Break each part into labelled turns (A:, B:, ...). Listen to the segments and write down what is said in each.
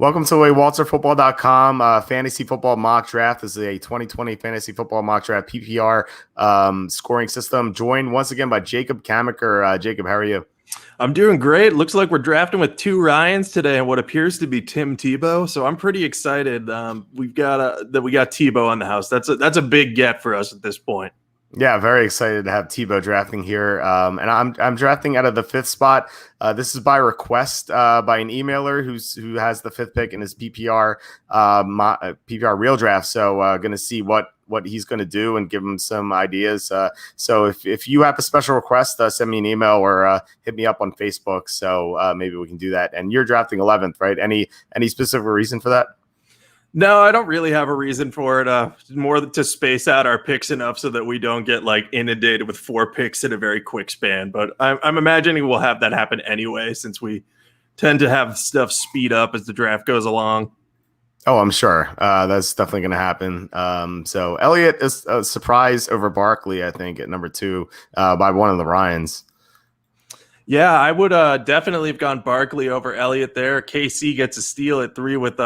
A: Welcome to a WalterFootball.com fantasy football mock draft. This is a 2020 fantasy football mock draft PPR scoring system. Joined once again by Jacob Camenker. Jacob, how are you?
B: I'm doing great. Looks like we're drafting with two Ryans today and what appears to be Tim Tebow. So I'm pretty excited. We got Tebow on the house. That's a big get for us at this point.
A: Yeah, very excited to have Tebow drafting here. And I'm drafting out of the fifth spot. This is by request by an emailer who has the fifth pick in his PPR PPR real draft. So going to see what he's going to do and give him some ideas. So if you have a special request, send me an email or hit me up on Facebook. So maybe we can do that. And you're drafting 11th, right? Any specific reason for that?
B: No, I don't really have a reason for it. More to space out our picks enough so that we don't get inundated with 4 picks in a very quick span. But I'm imagining we'll have that happen anyway, since we tend to have stuff speed up as the draft goes along.
A: Oh, I'm sure that's definitely going to happen. So Elliott is a surprise over Barkley, I think, at number 2 by one of the Ryans.
B: Yeah, I would definitely have gone Barkley over Elliott there. KC gets a steal at 3 with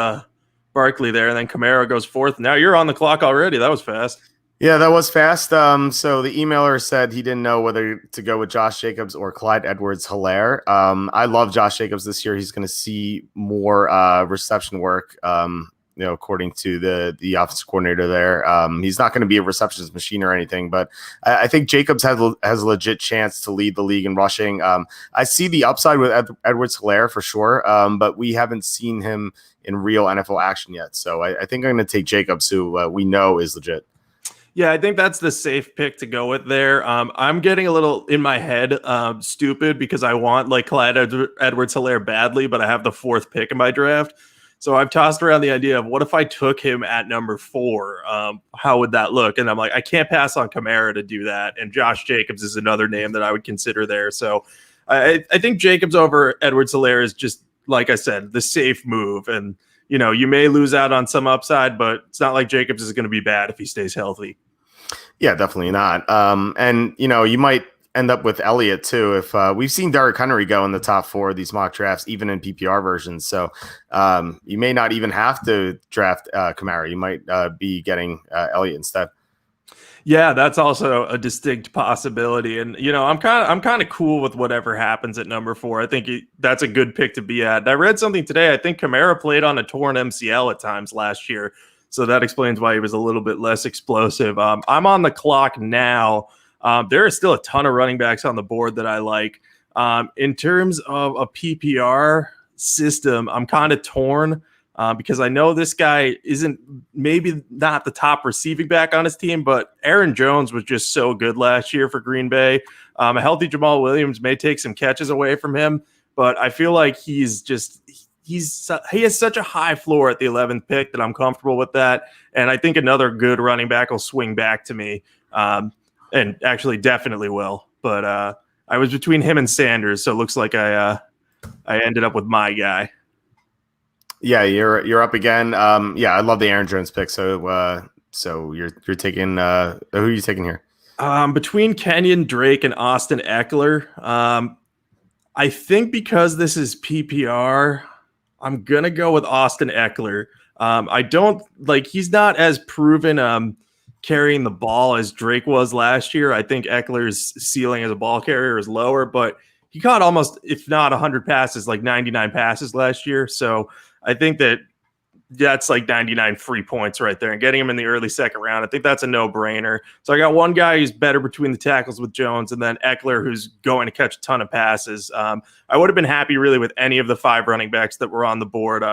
B: Barkley there, and then Kamara goes 4th. Now you're on the clock already. That was fast.
A: Yeah, that was fast. So the emailer said he didn't know whether to go with Josh Jacobs or Clyde Edwards-Helaire. I love Josh Jacobs this year. He's going to see more reception work, according to the offensive coordinator there. He's not going to be a receptionist machine or anything, but I think Jacobs has a legit chance to lead the league in rushing. I see the upside with Edwards-Helaire for sure, but we haven't seen him in real NFL action yet. So I think I'm going to take Jacobs, who we know is legit.
B: Yeah, I think that's the safe pick to go with there. I'm getting a little in my head stupid because I want Clyde Edwards-Helaire badly, but I have the 4th pick in my draft. So I've tossed around the idea of what if I took him at number 4? How would that look? And I'm like, I can't pass on Kamara to do that. And Josh Jacobs is another name that I would consider there. So I think Jacobs over Edwards-Helaire is just, like I said, the safe move. And, you may lose out on some upside, but it's not like Jacobs is going to be bad if he stays healthy.
A: Yeah, definitely not. And, you might end up with Elliott too. If we've seen Derrick Henry go in the top 4 of these mock drafts, even in PPR versions. So you may not even have to draft Kamara. You might be getting Elliott instead.
B: Yeah, that's also a distinct possibility. And, I'm kind of cool with whatever happens at number 4. I think that's a good pick to be at. And I read something today. I think Kamara played on a torn MCL at times last year. So that explains why he was a little bit less explosive. I'm on the clock now. There are still a ton of running backs on the board that I like. In terms of a PPR system, I'm kind of torn. Because I know this guy isn't maybe not the top receiving back on his team, but Aaron Jones was just so good last year for Green Bay. A healthy Jamal Williams may take some catches away from him, but I feel like he has such a high floor at the 11th pick that I'm comfortable with that. And I think another good running back will swing back to me, and actually definitely will. But I was between him and Sanders, so it looks like I ended up with my guy.
A: Yeah, you're up again. Yeah, I love the Aaron Jones pick. So you're taking who are you taking here?
B: Between Kenyon, Drake, and Austin Eckler. I think because this is PPR, I'm gonna go with Austin Eckler. I don't he's not as proven carrying the ball as Drake was last year. I think Eckler's ceiling as a ball carrier is lower, but he caught almost, if not 100 passes, 99 passes last year. So I think that's 99 free points right there, and getting him in the early second round, I think that's a no-brainer. So I got one guy who's better between the tackles with Jones, and then Eckler, who's going to catch a ton of passes. I would have been happy really with any of the 5 running backs that were on the board.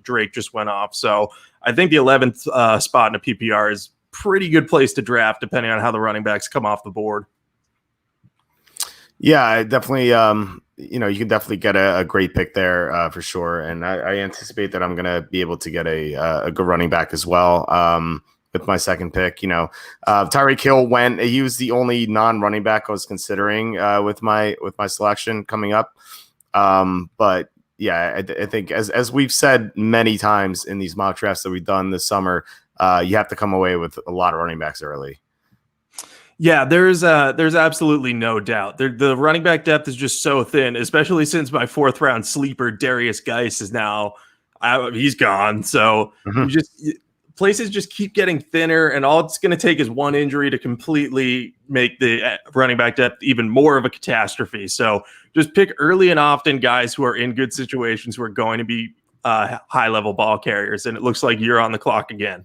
B: Drake just went off. So I think the 11th spot in a PPR is pretty good place to draft, depending on how the running backs come off the board.
A: Yeah, I definitely, you can definitely get a great pick there for sure. And I anticipate that I'm going to be able to get a good running back as well with my second pick. Tyreek Hill he was the only non-running back I was considering with my selection coming up. But yeah, I think as we've said many times in these mock drafts that we've done this summer, you have to come away with a lot of running backs early.
B: Yeah, there's absolutely no doubt. The running back depth is just so thin, especially since my 4th round sleeper Darius Geis is now he's gone. So
A: Mhm.
B: places just keep getting thinner, and all it's going to take is one injury to completely make the running back depth even more of a catastrophe. So just pick early and often guys who are in good situations who are going to be high-level ball carriers, and it looks like you're on the clock again.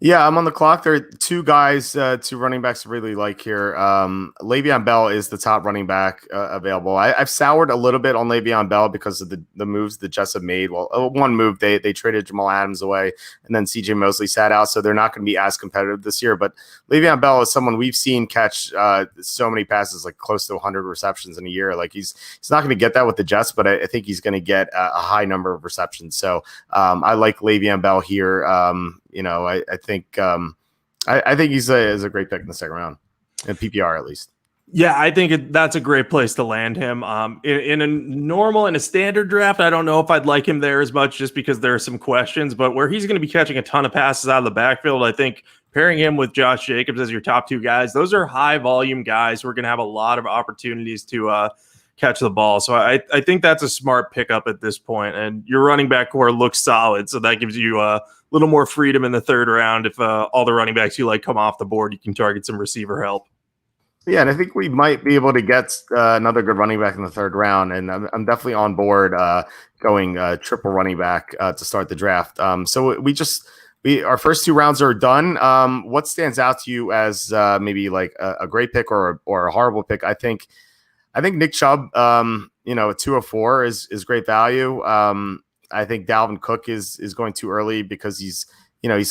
A: Yeah, I'm on the clock. There are two guys, two running backs I really like here. Le'Veon Bell is the top running back available. I've soured a little bit on Le'Veon Bell because of the moves the Jets have made. Well, one move, they traded Jamal Adams away, and then CJ Mosley sat out, so they're not going to be as competitive this year. But Le'Veon Bell is someone we've seen catch so many passes, like close to 100 receptions in a year. Like he's not going to get that with the Jets, but I think he's going to get a high number of receptions. So I like Le'Veon Bell here. I think he's a great pick in the second round, in PPR at least.
B: Yeah, I think that's a great place to land him. In a standard draft, I don't know if I'd like him there as much just because there are some questions, but where he's going to be catching a ton of passes out of the backfield, I think pairing him with Josh Jacobs as your top two guys, those are high volume guys who are going to have a lot of opportunities to catch the ball. So I think that's a smart pickup at this point. And your running back core looks solid, so that gives you a little more freedom in the third round. If all the running backs you like come off the board, you can target some receiver help.
A: Yeah, and I think we might be able to get another good running back in the third round, and I'm definitely on board going triple running back to start the draft. So our first two rounds are done. What stands out to you as maybe like a great pick or a horrible pick? I think Nick Chubb, 204 is great value. I think Dalvin Cook is going too early because he's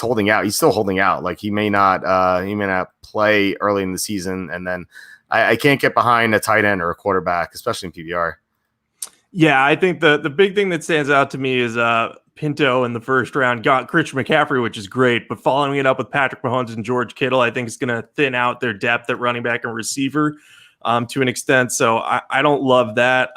A: holding out. He's still holding out. Like he may not play early in the season. And then I can't get behind a tight end or a quarterback, especially in PPR.
B: Yeah, I think the big thing that stands out to me is Pinto in the first round got Christian McCaffrey, which is great, but following it up with Patrick Mahomes and George Kittle, I think is going to thin out their depth at running back and receiver to an extent. So I don't love that.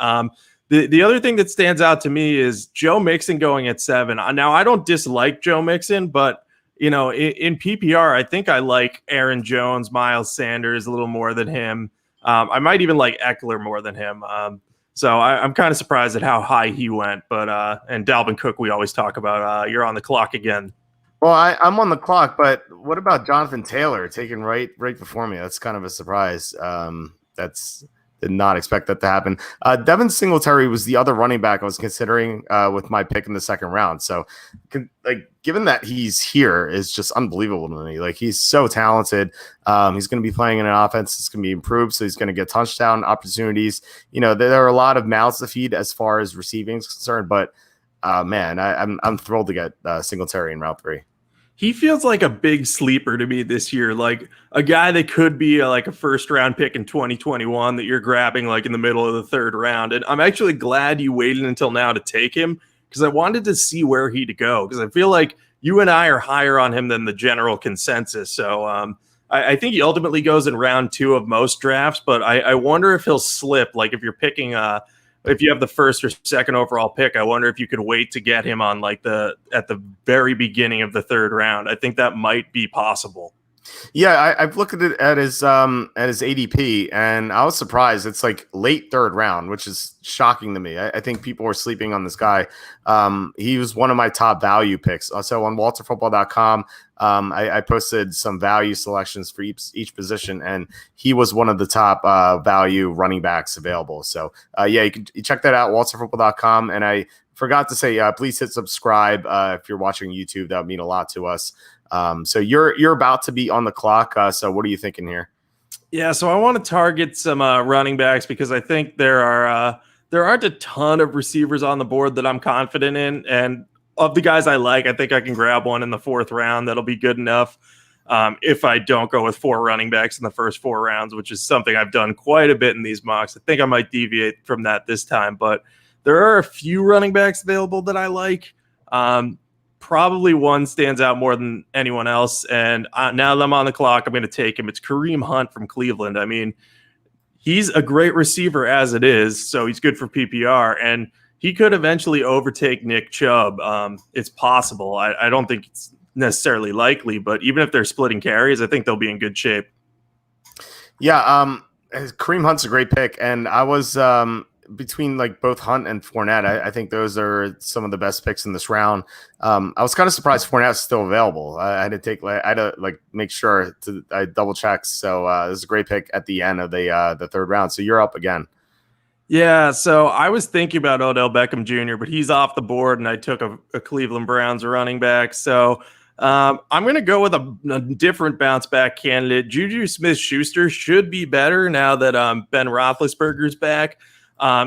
B: The other thing that stands out to me is Joe Mixon going at 7. Now, I don't dislike Joe Mixon, but, in PPR, I think I like Aaron Jones, Miles Sanders a little more than him. I might even like Eckler more than him. So I'm kind of surprised at how high he went. But and Dalvin Cook, we always talk about. You're on the clock again.
A: Well, I'm on the clock, but what about Jonathan Taylor taken right before me? That's kind of a surprise. Did not expect that to happen. Devin Singletary was the other running back I was considering with my pick in the second round. So, given that he's here is just unbelievable to me. Like, he's so talented. He's going to be playing in an offense that's going to be improved, so he's going to get touchdown opportunities. There are a lot of mouths to feed as far as receiving is concerned, but man, I'm thrilled to get Singletary in round 3.
B: He feels like a big sleeper to me this year, like a guy that could be a first round pick in 2021 that you're grabbing like in the middle of the third round. And I'm actually glad you waited until now to take him because I wanted to see where he'd go because I feel like you and I are higher on him than the general consensus. So I think he ultimately goes in round 2 of most drafts, but I wonder if he'll slip. Like if you're picking if you have the first or second overall pick, I wonder if you could wait to get him on at the very beginning of the third round. I think that might be possible.
A: Yeah, I've looked at it at his ADP, and I was surprised. It's like late third round, which is shocking to me. I think people were sleeping on this guy. He was one of my top value picks. So on WalterFootball.com, I posted some value selections for each position, and he was one of the top value running backs available. So you can check that out, WalterFootball.com. And I forgot to say, please hit subscribe if you're watching YouTube. That would mean a lot to us. So you're about to be on the clock. So what are you thinking here?
B: Yeah, so I want to target some running backs because I think there aren't a ton of receivers on the board that I'm confident in, and of the guys I like, I think I can grab one in the 4th round that'll be good enough. If I don't go with 4 running backs in the first 4 rounds, which is something I've done quite a bit in these mocks. I think I might deviate from that this time, but there are a few running backs available that I like. Probably one stands out more than anyone else. And now that I'm on the clock, I'm going to take him. It's Kareem Hunt from Cleveland. I mean, he's a great receiver as it is, so he's good for PPR. And he could eventually overtake Nick Chubb. It's possible. I don't think it's necessarily likely, but even if they're splitting carries, I think they'll be in good shape.
A: Yeah, Kareem Hunt's a great pick. And I was between like both Hunt and Fournette, I think those are some of the best picks in this round. I was kind of surprised Fournette's still available. I had to make sure I double check. So this is a great pick at the end of the third round. So you're up again.
B: Yeah, so I was thinking about Odell Beckham Jr., but he's off the board, and I took a Cleveland Browns running back. So I'm going to go with a different bounce back candidate. Juju Smith-Schuster should be better now that Ben Roethlisberger's back.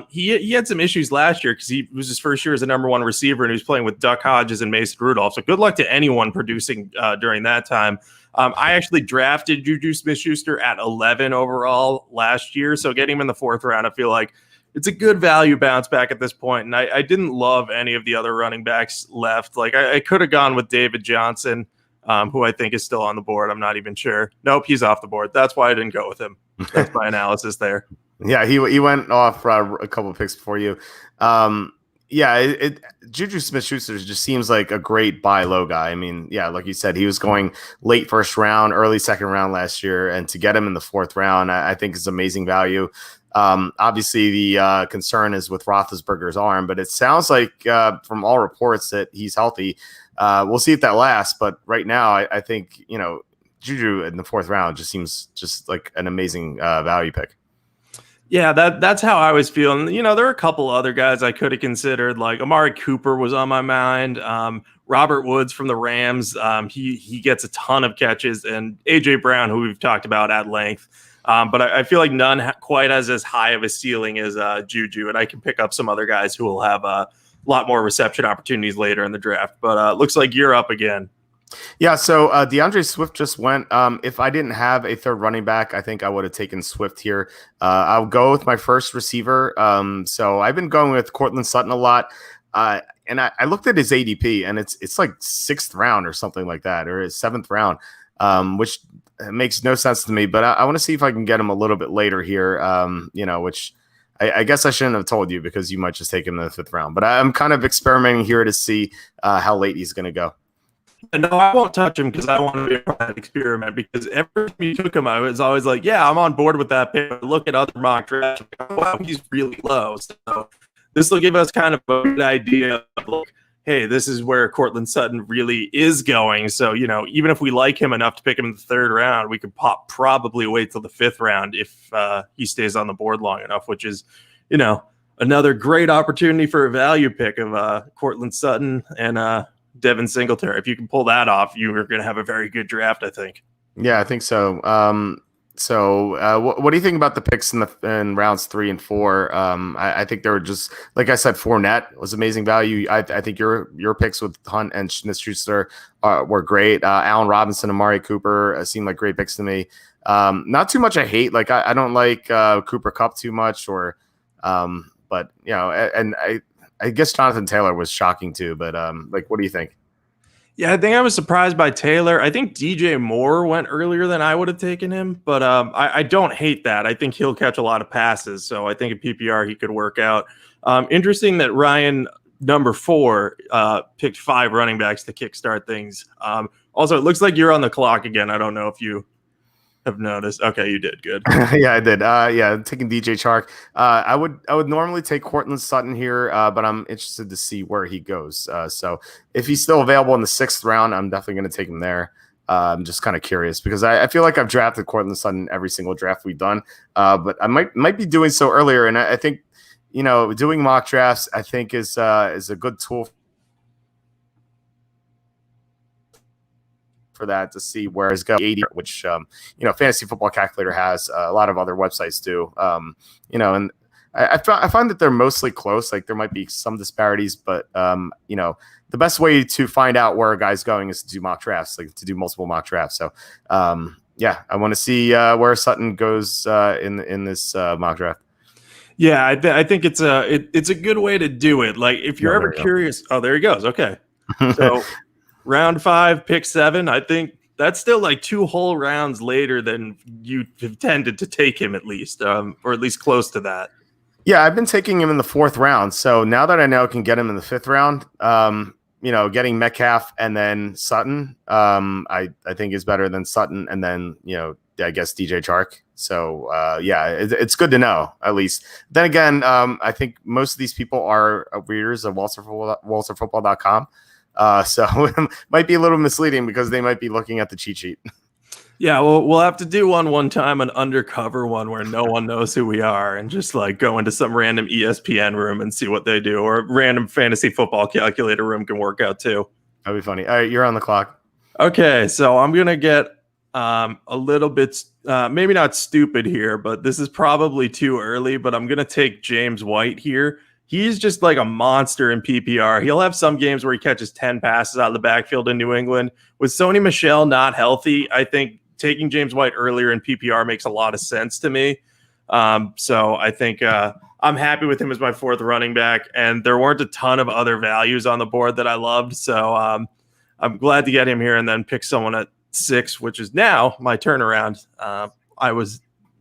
B: He had some issues last year because he was his first year as a number one receiver, and he was playing with Duck Hodges and Mason Rudolph. So good luck to anyone producing during that time. I actually drafted Juju Smith-Schuster at 11 overall last year. So getting him in the fourth round, I feel like it's a good value bounce back at this point. And I didn't love any of the other running backs left. Like I could have gone with David Johnson, who I think is still on the board. I'm not even sure. Nope, he's off the board. That's why I didn't go with him. That's my analysis there.
A: Yeah, he went off a couple of picks before you. Juju Smith-Schuster just seems like a great buy low guy. I mean, yeah, like you said, he was going late first round, early second round last year, and to get him in the fourth round, I think is amazing value. Obviously, the concern is with Roethlisberger's arm, but it sounds like from all reports that he's healthy. We'll see if that lasts, but right now, I think Juju in the fourth round just seems just like an amazing value pick.
B: Yeah, that's how I was feeling. There are a couple other guys I could have considered. Like Amari Cooper was on my mind. Robert Woods from the Rams. He gets a ton of catches, and AJ Brown, who we've talked about at length. But I feel like none quite as high of a ceiling as Juju, and I can pick up some other guys who will have a lot more reception opportunities later in the draft. But looks like you're up again.
A: Yeah, so Deandre Swift just went. If I didn't have a third running back, I think I would have taken Swift here. I'll go with my first receiver. So I've been going with Cortland Sutton a lot. And I looked at his ADP, and it's like sixth round or something like that, or his seventh round, which makes no sense to me. But I want to see if I can get him a little bit later here, which I guess I shouldn't have told you because you might just take him in the fifth round. But I'm kind of experimenting here to see how late he's going to go.
B: No, I won't touch him because I want to be a part of that experiment. Because every time you took him, I was always like, yeah, I'm on board with that pick. Look at other mock drafts. Oh, wow, he's really low. So this will give us kind of a good idea of, like, hey, this is where Cortland Sutton really is going. So, even if we like him enough to pick him in the third round, we could probably wait till the fifth round if he stays on the board long enough, which is, another great opportunity for a value pick of Cortland Sutton and Devin Singletary. If you can pull that off, you are going to have a very good draft, I think.
A: Yeah, I think so. What do you think about the picks in rounds 3 and 4? I think they were just, like I said, Fournette was amazing value. I think your picks with Hunt and Smith-Schuster were great. Allen Robinson, Amari Cooper seemed like great picks to me. Not too much I hate. Like I don't like Cooper Kupp too much, but and I guess Jonathan Taylor was shocking too. But what do you think?
B: Yeah, I think I was surprised by Taylor. I think DJ Moore went earlier than I would have taken him, but I don't hate that. I think he'll catch a lot of passes, so I think in PPR he could work out. Interesting that Ryan, number 4, picked 5 running backs to kickstart things. Also, it looks like you're on the clock again. I don't know if you have noticed. Okay, you did. Good.
A: Yeah, I did. Taking DJ Chark. I would normally take Cortland Sutton here, but I'm interested to see where he goes. So if he's still available in the 6th round, I'm definitely going to take him there. I'm just kind of curious because I feel like I've drafted Cortland Sutton every single draft we've done, but I might be doing so earlier. And I think doing mock drafts I think is a good tool for that to see where it's going 80, which Fantasy Football Calculator has, a lot of other websites do, and I find that they're mostly close. Like there might be some disparities, but the best way to find out where a guy's going is to do mock drafts, like to do multiple mock drafts. So I want to see where Sutton goes in this mock draft.
B: Yeah, I think it's a good way to do it. Like if you're ever curious, oh, there he goes. Okay, so. Round 5, pick 7. I think that's still like 2 whole rounds later than you have tended to take him, at least, or at least close to that.
A: Yeah, I've been taking him in the 4th round. So now that I know I can get him in the 5th round, getting Metcalf and then Sutton, I think is better than Sutton and then I guess DJ Chark. So it's good to know at least. Then again, I think most of these people are readers of WalterFootball.com. So it might be a little misleading because they might be looking at the cheat sheet.
B: Yeah, well, we'll have to do one time, an undercover one where no one knows who we are, and just like go into some random ESPN room and see what they do, or a random fantasy football calculator room can work out too.
A: That'd be funny. All right, you're on the clock.
B: Okay, so I'm gonna get a little bit, maybe not stupid here, but this is probably too early. But I'm gonna take James White here. He's just like a monster in PPR. He'll have some games where he catches 10 passes out of the backfield in New England. With Sony Michel not healthy, I think taking James White earlier in PPR makes a lot of sense to me. So I think I'm happy with him as my fourth running back. And there weren't a ton of other values on the board that I loved. So I'm glad to get him here and then pick someone at 6, which is now my turnaround. I was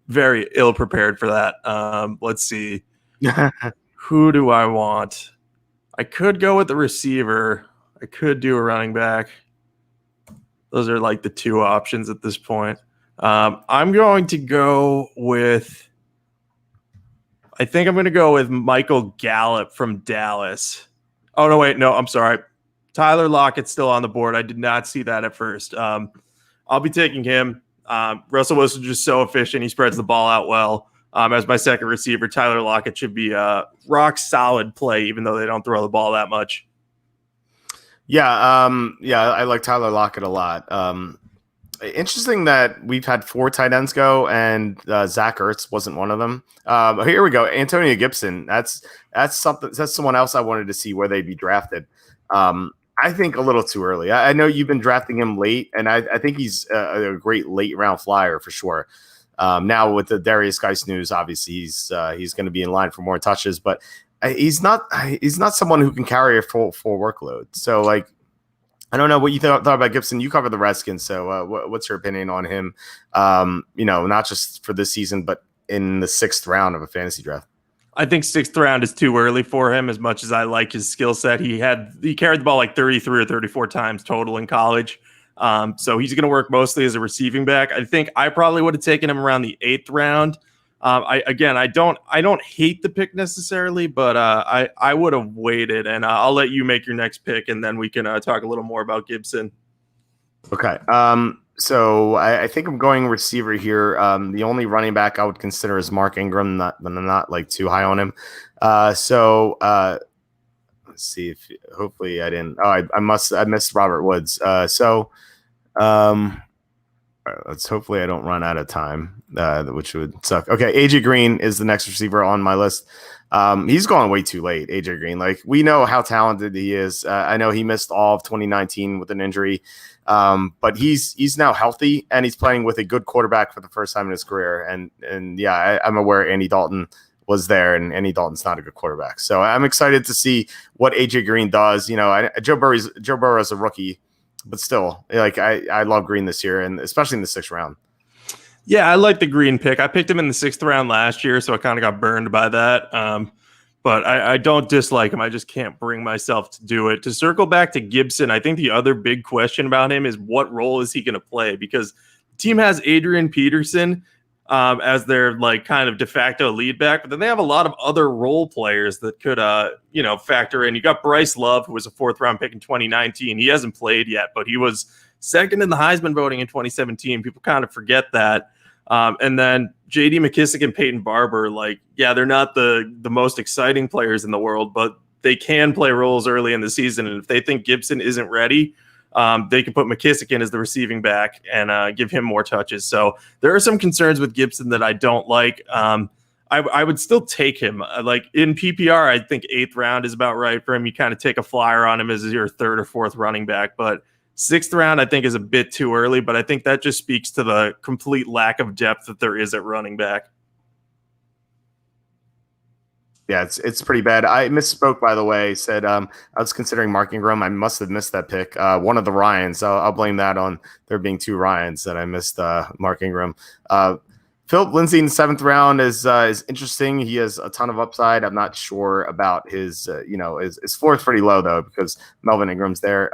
B: very ill prepared for that. Let's see. Who do I want? I could go with the receiver. I could do a running back. Those are like the two options at this point. I'm going to go with, I think I'm going to go with Michael Gallup from Dallas. Oh, no, wait. No, I'm sorry. Tyler Lockett's still on the board. I did not see that at first. I'll be taking him. Russell Wilson's just so efficient. He spreads the ball out well. As my second receiver, Tyler Lockett should be a rock solid play, even though they don't throw the ball that much.
A: Yeah, I like Tyler Lockett a lot. Interesting that we've had 4 tight ends go, and Zach Ertz wasn't one of them. Here we go, Antonio Gibson. That's something. That's someone else I wanted to see where they'd be drafted. I think a little too early. I know you've been drafting him late, and I think he's a great late round flyer for sure. Now with the Darius Geis news, obviously he's going to be in line for more touches, but he's not someone who can carry a full workload. So like, I don't know what you thought about Gibson. You cover the Redskins, so what's your opinion on him? Not just for this season, but in the 6th round of a fantasy draft.
B: I think 6th round is too early for him. As much as I like his skill set, he carried the ball like 33 or 34 times total in college. So he's going to work mostly as a receiving back. I think I probably would have taken him around the 8th round. I don't hate the pick necessarily, but I would have waited, and I'll let you make your next pick, and then we can talk a little more about Gibson. Okay.
A: So I think I'm going receiver here. The only running back I would consider is Mark Ingram, but I'm not like too high on him. Let's see if hopefully I didn't. Oh, I missed Robert Woods. Let's hopefully I don't run out of time, which would suck. Okay, AJ Green is the next receiver on my list. He's gone way too late, AJ Green. Like, we know how talented he is. I know he missed all of 2019 with an injury, but he's now healthy and he's playing with a good quarterback for the first time in his career. And yeah, I'm aware Andy Dalton was there, and Andy Dalton's not a good quarterback. So I'm excited to see what AJ Green does. Joe Burrow's a rookie, but still, like, I love Green this year, and especially in the 6th round.
B: Yeah, I like the Green pick. I picked him in the 6th round last year, so I kind of got burned by that. But I don't dislike him. I just can't bring myself to do it. To circle back to Gibson, I think the other big question about him is what role is he going to play? Because the team has Adrian Peterson as their like kind of de facto lead back, but then they have a lot of other role players that could factor in. You got Bryce Lobb, who was a 4th round pick in 2019. He hasn't played yet, but he was 2nd in the Heisman voting in 2017. People kind of forget that. And then JD McKissick and Peyton Barber, they're not the most exciting players in the world, but they can play roles early in the season. And if they think Gibson isn't ready, they can put McKissick in as the receiving back and give him more touches. So there are some concerns with Gibson that I don't like. I would still take him. Like in PPR, I think 8th round is about right for him. You kind of take a flyer on him as your 3rd or 4th running back, but 6th round, I think, is a bit too early, but I think that just speaks to the complete lack of depth that there is at running back.
A: Yeah, it's pretty bad. I misspoke, by the way. Said I was considering Mark Ingram. I must have missed that pick. One of the Ryans. I'll blame that on there being 2 Ryans that I missed. Mark Ingram. Philip Lindsey in the 7th round is interesting. He has a ton of upside. I'm not sure about his floor is pretty low though because Melvin Ingram's there.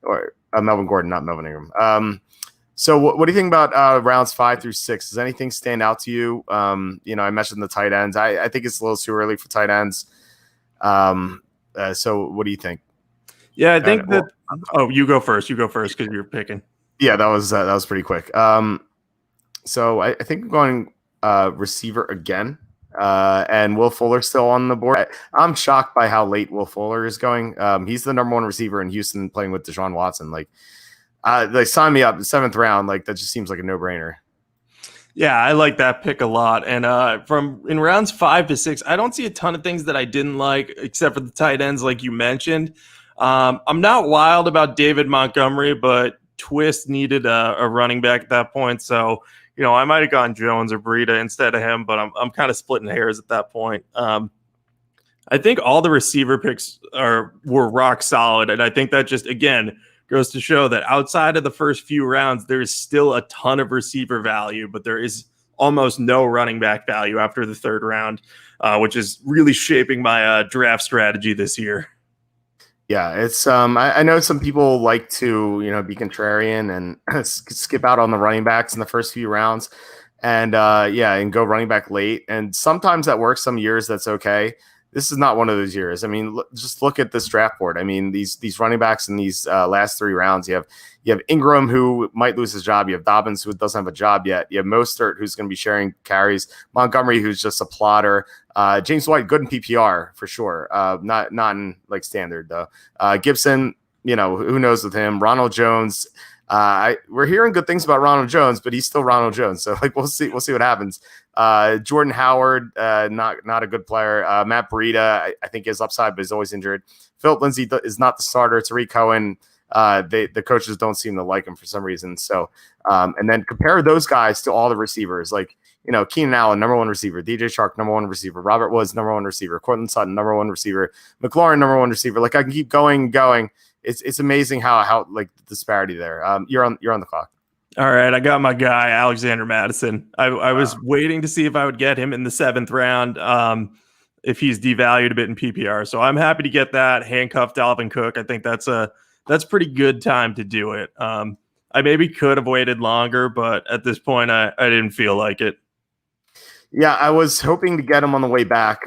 A: Or Melvin Gordon, not Melvin Ingram. So what do you think about rounds 5 through 6? Does anything stand out to you? I mentioned the tight ends. I think it's a little too early for tight ends. So what do you think?
B: Yeah, I think that. Oh, you go first. You go first because you're picking.
A: Yeah, that was pretty quick. So I think I'm going receiver again. And Will Fuller still on the board. I'm shocked by how late Will Fuller is going. He's the number one receiver in Houston, playing with Desean Watson. They sign me up the 7th round. That just seems like a no-brainer.
B: Yeah, I like that pick a lot. And from in rounds 5 to 6, I don't see a ton of things that I didn't like, except for the tight ends, like you mentioned. I'm not wild about David Montgomery, but Twist needed a running back at that point. So, I might have gone Jones or Breida instead of him, but I'm kind of splitting hairs at that point. I think all the receiver picks were rock solid. And I think that just, again, goes to show that outside of the first few rounds, there's still a ton of receiver value, but there is almost no running back value after the 3rd round, which is really shaping my draft strategy this year.
A: Yeah, it's I know some people like to be contrarian and skip out on the running backs in the first few rounds, and go running back late. And sometimes that works. Some years that's okay. This is not one of those years. I mean, just look at this draft board. I mean, these running backs in these last 3 rounds. You have Ingram, who might lose his job. You have Dobbins, who doesn't have a job yet. You have Mostert, who's going to be sharing carries. Montgomery, who's just a plotter. James White, good in PPR for sure. Not in standard though. Gibson, who knows with him. Ronald Jones. We're hearing good things about Ronald Jones, but he's still Ronald Jones. So we'll see what happens. Jordan Howard, not a good player. Matt Breida, I think is upside, but he's always injured. Philip Lindsey is not the starter. Tariq Cohen, the coaches don't seem to like him for some reason. So, and then compare those guys to all the receivers, Keenan Allen, number 1 receiver, DJ Chark, number 1 receiver, Robert Woods, number 1 receiver, Cortland Sutton, number 1 receiver, McLaurin, number 1 receiver. I can keep going. It's amazing how the disparity there. You're on the clock.
B: All right, I got my guy, Alexander Madison. I was waiting to see if I would get him in the 7th round, if he's devalued a bit in PPR. So I'm happy to get that, handcuffed Alvin Cook. I think that's pretty good time to do it. I maybe could have waited longer, but at this point, I didn't feel like it.
A: Yeah, I was hoping to get him on the way back.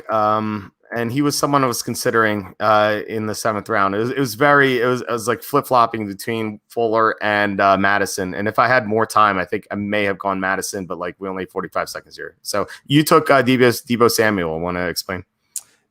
A: And he was someone I was considering in the 7th round. It was like flip-flopping between Fuller and Madison. And if I had more time, I think I may have gone Madison, but we only have 45 seconds here. So you took Deebo Samuel. Want to explain?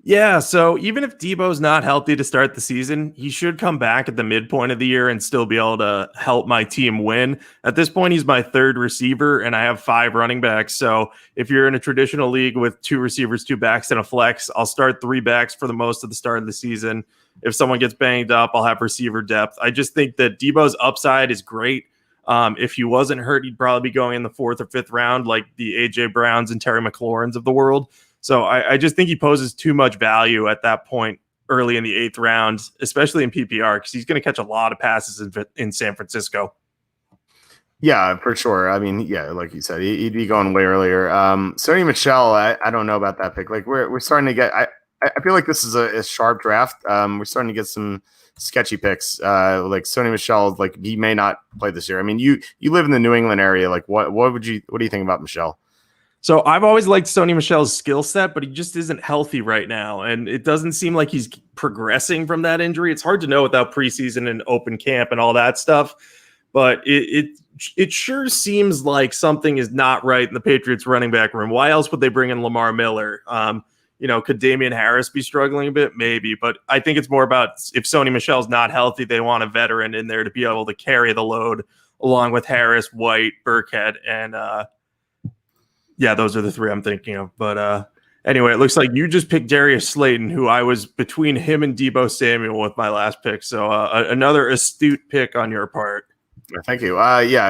B: Yeah, so even if Deebo's not healthy to start the season, he should come back at the midpoint of the year and still be able to help my team win. At this point, he's my 3rd receiver, and I have 5 running backs. So if you're in a traditional league with 2 receivers, 2 backs, and a flex, I'll start 3 backs for the most of the start of the season. If someone gets banged up, I'll have receiver depth. I just think that Deebo's upside is great. If he wasn't hurt, he'd probably be going in the 4th or 5th round, like the A.J. Browns and Terry McLaurins of the world. So I just think he poses too much value at that point early in the 8th round, especially in PPR, because he's going to catch a lot of passes in San Francisco.
A: Yeah, for sure. I mean, yeah, like you said, he'd be going way earlier. Sony Michel, I don't know about that pick. We're starting to get. I feel like this is a sharp draft. We're starting to get some sketchy picks. Sony Michel, he may not play this year. I mean, you live in the New England area. What do you think about Michel?
B: So I've always liked Sony Michel's skill set, but he just isn't healthy right now. And it doesn't seem like he's progressing from that injury. It's hard to know without preseason and open camp and all that stuff. But it sure seems like something is not right in the Patriots running back room. Why else would they bring in Lamar Miller? Could Damian Harris be struggling a bit? Maybe. But I think it's more about if Sony Michel's not healthy, they want a veteran in there to be able to carry the load along with Harris, White, Burkhead, and yeah, those are the 3 I'm thinking of. But anyway, it looks like you just picked Darius Slayton, who I was between him and Deebo Samuel with my last pick. So another astute pick on your part.
A: Thank you.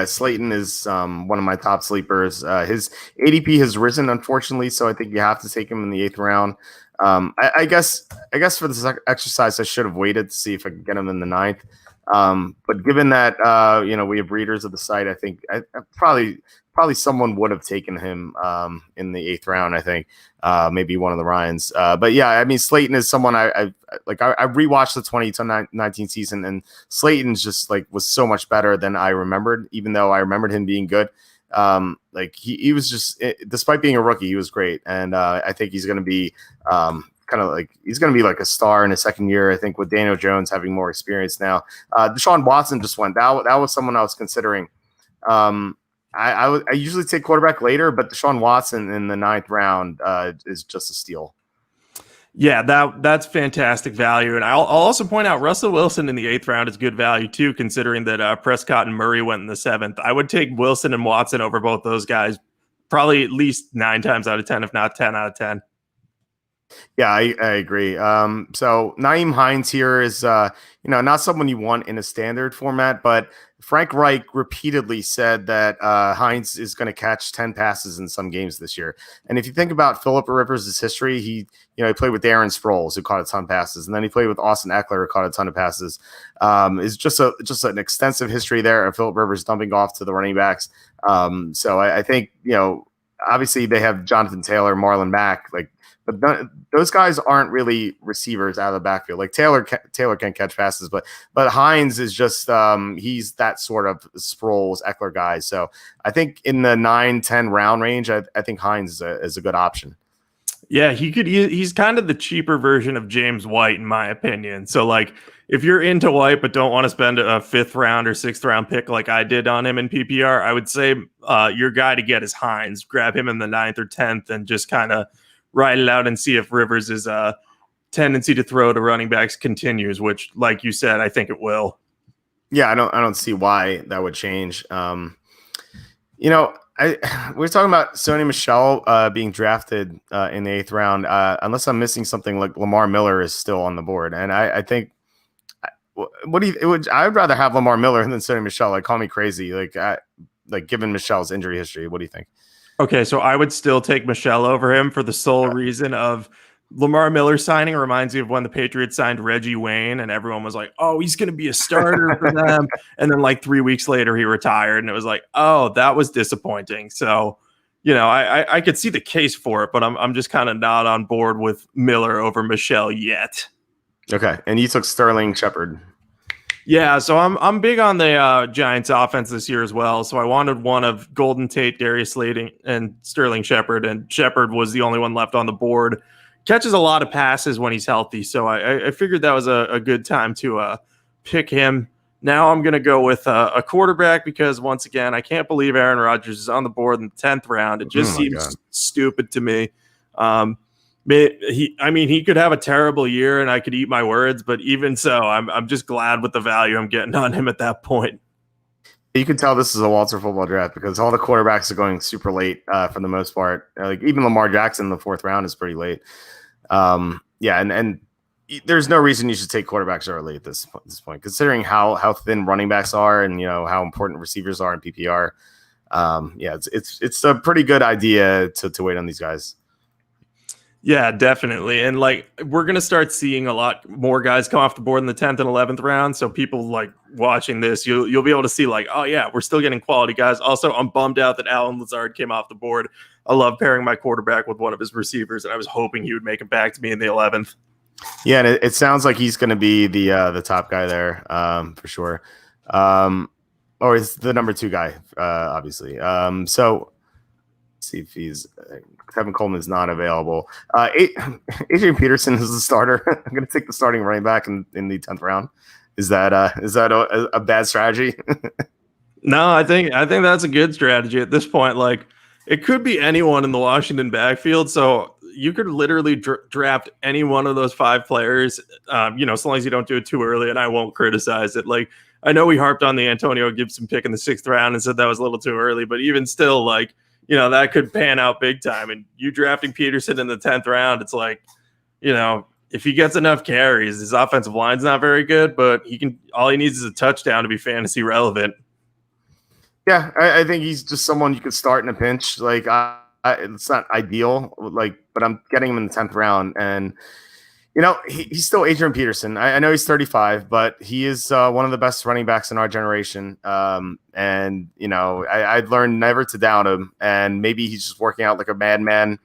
A: Slayton is one of my top sleepers. His ADP has risen, unfortunately, so I think you have to take him in the 8th round. I guess for this exercise, I should have waited to see if I could get him in the 9th. But given that we have readers of the site, I think I probably probably someone would have taken him in the 8th round. I think maybe one of the Ryans. But yeah, I mean, Slayton is someone I rewatched the 2019 season, and Slayton's just like was so much better than I remembered, even though I remembered him being good. Like he was just, despite being a rookie, he was great. And I think he's going to be he's going to be like a star in his second year. I think with Daniel Jones having more experience now. Desean Watson just went. That was someone I was considering. I usually take quarterback later, but Desean Watson in the 9th round is just a steal.
B: Yeah, that's fantastic value. And I'll also point out Russell Wilson in the 8th round is good value too, considering that Prescott and Murray went in the 7th. I would take Wilson and Watson over both those guys probably at least 9 times out of 10, if not 10 out of 10.
A: Yeah, I agree. So Nyheim Hines here is, not someone you want in a standard format, but Frank Reich repeatedly said that Hines is going to catch 10 passes in some games this year. And if you think about Phillip Rivers' history, he played with Darren Sproles, who caught a ton of passes, and then he played with Austin Eckler, who caught a ton of passes. It's just an extensive history there of Phillip Rivers dumping off to the running backs. So I think, obviously they have Jonathan Taylor, Marlon Mack, but those guys aren't really receivers out of the backfield. Like Taylor can catch passes, but Hines is just he's that sort of Sproles, Eckler guy. So I think in the 9-10 round range, I think Hines is a good option.
B: Yeah, he's kind of the cheaper version of James White, in my opinion. So like if you're into White but don't want to spend a 5th round or 6th round pick like I did on him in PPR, I would say your guy to get is Hines. Grab him in the 9th or 10th and just kind of ride it out and see if Rivers' tendency to throw to running backs continues, which, like you said, I think it will.
A: Yeah, I don't see why that would change. We were talking about Sony Michel being drafted in the 8th round. Unless I'm missing something, like Lamar Miller is still on the board, and I think I would rather have Lamar Miller than Sony Michel. Like, call me crazy. Like given Michel's injury history, what do you think?
B: Okay, so I would still take Michel over him for the sole reason of Lamar Miller signing reminds me of when the Patriots signed Reggie Wayne and everyone was like, oh, he's going to be a starter for them. And then like 3 weeks later, he retired and it was like, oh, that was disappointing. So, I could see the case for it, but I'm just kind of not on board with Miller over Michel yet.
A: Okay, and you took Sterling Shepard.
B: Yeah, so I'm big on the Giants offense this year as well. So I wanted one of Golden Tate, Darius Slayton, and Sterling Shepard, and Shepard was the only one left on the board. Catches a lot of passes when he's healthy, so I figured that was a good time to pick him. Now I'm going to go with a quarterback because, once again, I can't believe Aaron Rodgers is on the board in the 10th round. It just seems stupid to me. He could have a terrible year and I could eat my words, but even so, I'm just glad with the value I'm getting on him at that point.
A: You can tell this is a Walter football draft because all the quarterbacks are going super late for the most part. Like even Lamar Jackson in the 4th round is pretty late. And there's no reason you should take quarterbacks early at this point, considering how thin running backs are and how important receivers are in PPR. It's a pretty good idea to wait on these guys.
B: Yeah, definitely. And we're going to start seeing a lot more guys come off the board in the 10th and 11th round. So people watching this, you'll be able to see oh yeah, we're still getting quality guys. Also, I'm bummed out that Allen Lazard came off the board. I love pairing my quarterback with one of his receivers, and I was hoping he would make it back to me in the 11th.
A: Yeah, and it sounds like he's going to be the top guy there for sure. Or it's the number 2 guy, obviously. So let's see if he's Kevin Coleman is not available. Adrian Peterson is the starter. I'm going to take the starting running back in the 10th round. Is that a bad strategy?
B: No, I think that's a good strategy at this point. It could be anyone in the Washington backfield. So you could literally draft any one of those 5 players, so long as you don't do it too early, and I won't criticize it. I know we harped on the Antonio Gibson pick in the 6th round and said that was a little too early, but even still, that could pan out big time. And you drafting Peterson in the 10th round, it's if he gets enough carries, his offensive line's not very good, but all he needs is a touchdown to be fantasy relevant.
A: Yeah, I think he's just someone you could start in a pinch. It's not ideal, but I'm getting him in the 10th round, and He's still Adrian Peterson. I know he's 35, but he is one of the best running backs in our generation. And I'd learned never to doubt him. And maybe he's just working out like a madman,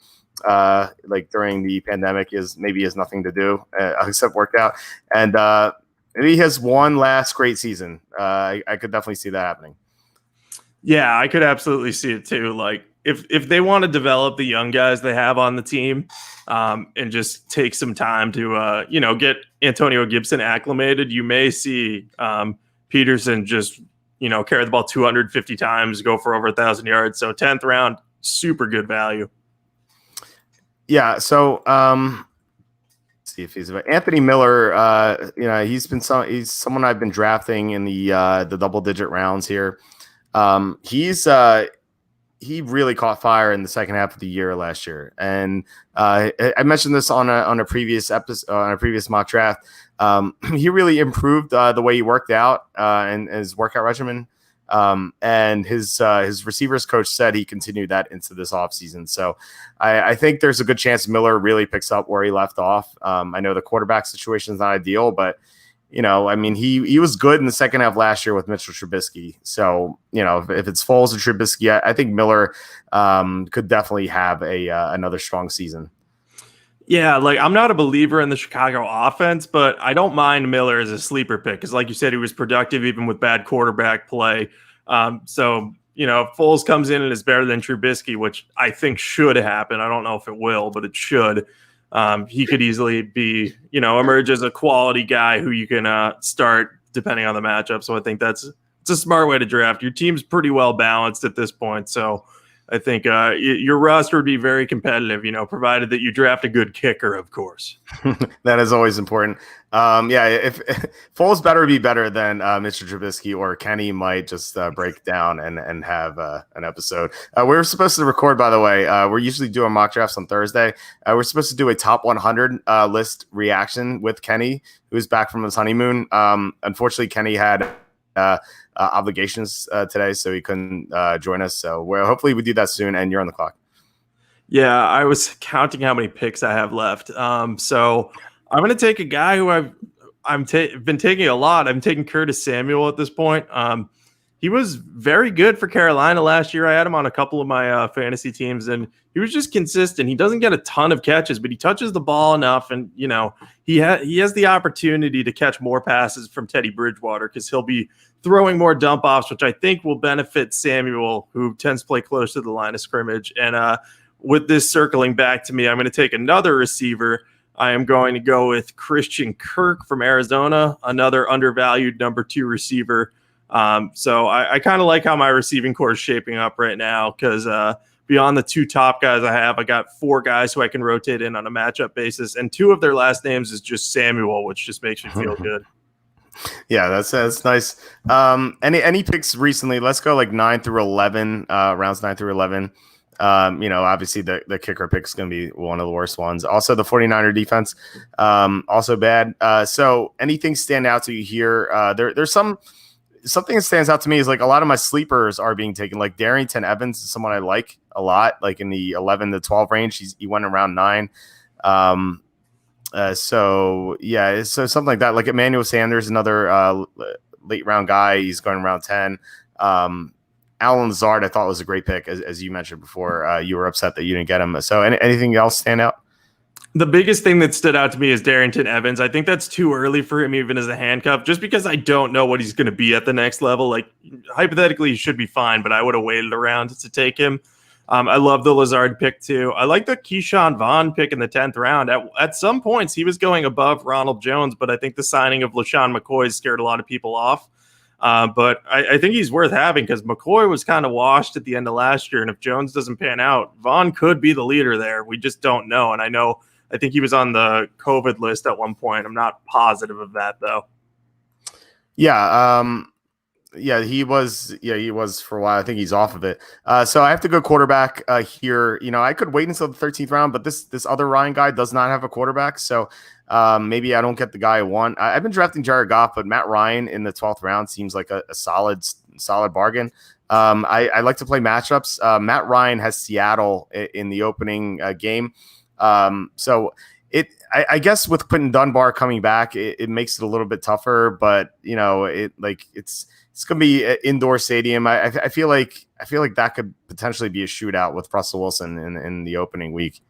A: like during the pandemic. Maybe he has nothing to do except work out. And maybe he has one last great season. I could definitely see that happening.
B: Yeah, I could absolutely see it too. Like if they want to develop the young guys they have on the team, and just take some time to get Antonio Gibson acclimated, you may see Peterson just carry the ball 250 times, go for over 1,000 yards. So 10th round, super good value.
A: Yeah. So see if he's Anthony Miller. He's someone I've been drafting in the double digit rounds here. He really caught fire in the second half of the year last year, and I mentioned this on a previous episode, on a previous mock draft. He really improved the way he worked out and his workout regimen. And his receivers coach said he continued that into this offseason. So I think there's a good chance Miller really picks up where he left off. I know the quarterback situation is not ideal, but he was good in the second half last year with Mitchell Trubisky. So, if it's Foles or Trubisky, I think Miller could definitely have another strong season.
B: Yeah, like I'm not a believer in the Chicago offense, but I don't mind Miller as a sleeper pick because, like you said, he was productive even with bad quarterback play. So, if Foles comes in and is better than Trubisky, which I think should happen. I don't know if it will, but it should. He could easily be, emerge as a quality guy who you can start depending on the matchup. So I think it's a smart way to draft. Your team's pretty well balanced at this point. So I think your roster would be very competitive, provided that you draft a good kicker, of course.
A: That is always important. If Foles better be better than Mr. Trubisky, or Kenny might just break down and have an episode. We're supposed to record, by the way. We're usually doing mock drafts on Thursday. We're supposed to do a top 100 list reaction with Kenny, who's back from his honeymoon. Unfortunately, Kenny had obligations today, so he couldn't join us. So hopefully we do that soon, and you're on the clock.
B: Yeah, I was counting how many picks I have left. So I'm going to take a guy who I've been taking a lot. I'm taking Curtis Samuel at this point. He was very good for Carolina last year. I had him on a couple of my fantasy teams, and he was just consistent. He doesn't get a ton of catches, but he touches the ball enough, and he has the opportunity to catch more passes from Teddy Bridgewater because he'll be throwing more dump offs, which I think will benefit Samuel, who tends to play close to the line of scrimmage. And with this circling back to me, I'm going to take another receiver. I am going to go with Christian Kirk from Arizona, another undervalued number 2 receiver. So I kind of like how my receiving core is shaping up right now because beyond the 2 top guys I got 4 guys who I can rotate in on a matchup basis, and 2 of their last names is just Samuel, which just makes me feel good.
A: Yeah, that's nice. Any picks recently? Let's go like 9 through 11, rounds 9 through 11. Obviously the kicker pick is going to be one of the worst ones. Also, the 49er defense, also bad. So anything stand out to you here? There's something that stands out to me is like a lot of my sleepers are being taken. Like Darrington Evans is someone I like a lot, like in the 11 to 12 range. He went around 9. So something like that. Like Emmanuel Sanders, another late round guy. He's going around 10. Alan Lazard, I thought was a great pick, as you mentioned before. You were upset that you didn't get him. So anything else stand out?
B: The biggest thing that stood out to me is Darrington Evans. I think that's too early for him, even as a handcuff, just because I don't know what he's going to be at the next level. Like, hypothetically, he should be fine, but I would have waited around to take him. I love the Lazard pick, too. I like the Keyshawn Vaughn pick in the 10th round. At some points, he was going above Ronald Jones, but I think the signing of LaShawn McCoy scared a lot of people off. But I think he's worth having because McCoy was kind of washed at the end of last year, and if Jones doesn't pan out, Vaughn could be the leader there. We just don't know, and I think he was on the COVID list at one point. I'm not positive of that, though.
A: Yeah. He was for a while. I think he's off of it. So I have to go quarterback here. I could wait until the 13th round, but this other Ryan guy does not have a quarterback. So maybe I don't get the guy I want. I've been drafting Jared Goff, but Matt Ryan in the 12th round seems like a solid bargain. I like to play matchups. Matt Ryan has Seattle in the opening game. So I guess with Quentin Dunbar coming back, it makes it a little bit tougher. But it's gonna be an indoor stadium. I feel like that could potentially be a shootout with Russell Wilson in the opening week.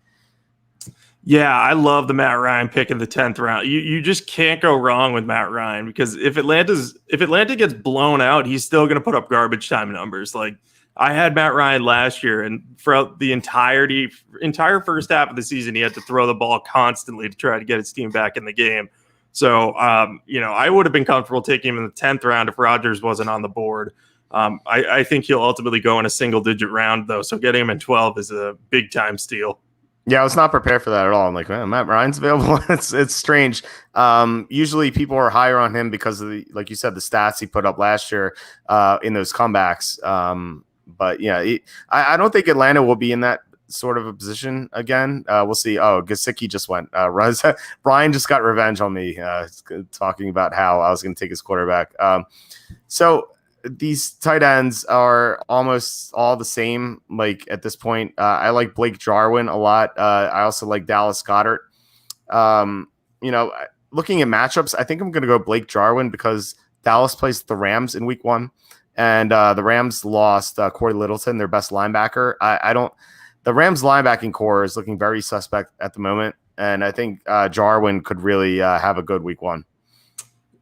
B: Yeah, I love the Matt Ryan pick in the 10th round. You just can't go wrong with Matt Ryan, because if Atlanta gets blown out, he's still going to put up garbage time numbers. Like, I had Matt Ryan last year, and throughout the entire first half of the season, he had to throw the ball constantly to try to get his team back in the game. So, I would have been comfortable taking him in the 10th round if Rodgers wasn't on the board. I think he'll ultimately go in a single-digit round, though. So getting him in 12 is a big-time steal.
A: Yeah, I was not prepared for that at all. I'm like, man, Matt Ryan's available. It's strange. Usually people are higher on him because of like you said, the stats he put up last year in those comebacks. But yeah, I don't think Atlanta will be in that sort of a position again. We'll see. Oh, Gesicki just went. Brian just got revenge on me talking about how I was going to take his quarterback. So these tight ends are almost all the same. Like at this point, I like Blake Jarwin a lot. I also like Dallas Goedert. Looking at matchups, I think I'm going to go Blake Jarwin because Dallas plays the Rams in week 1, and the Rams lost Corey Littleton, their best linebacker. The Rams linebacking core is looking very suspect at the moment, and I think Jarwin could really have a good week 1.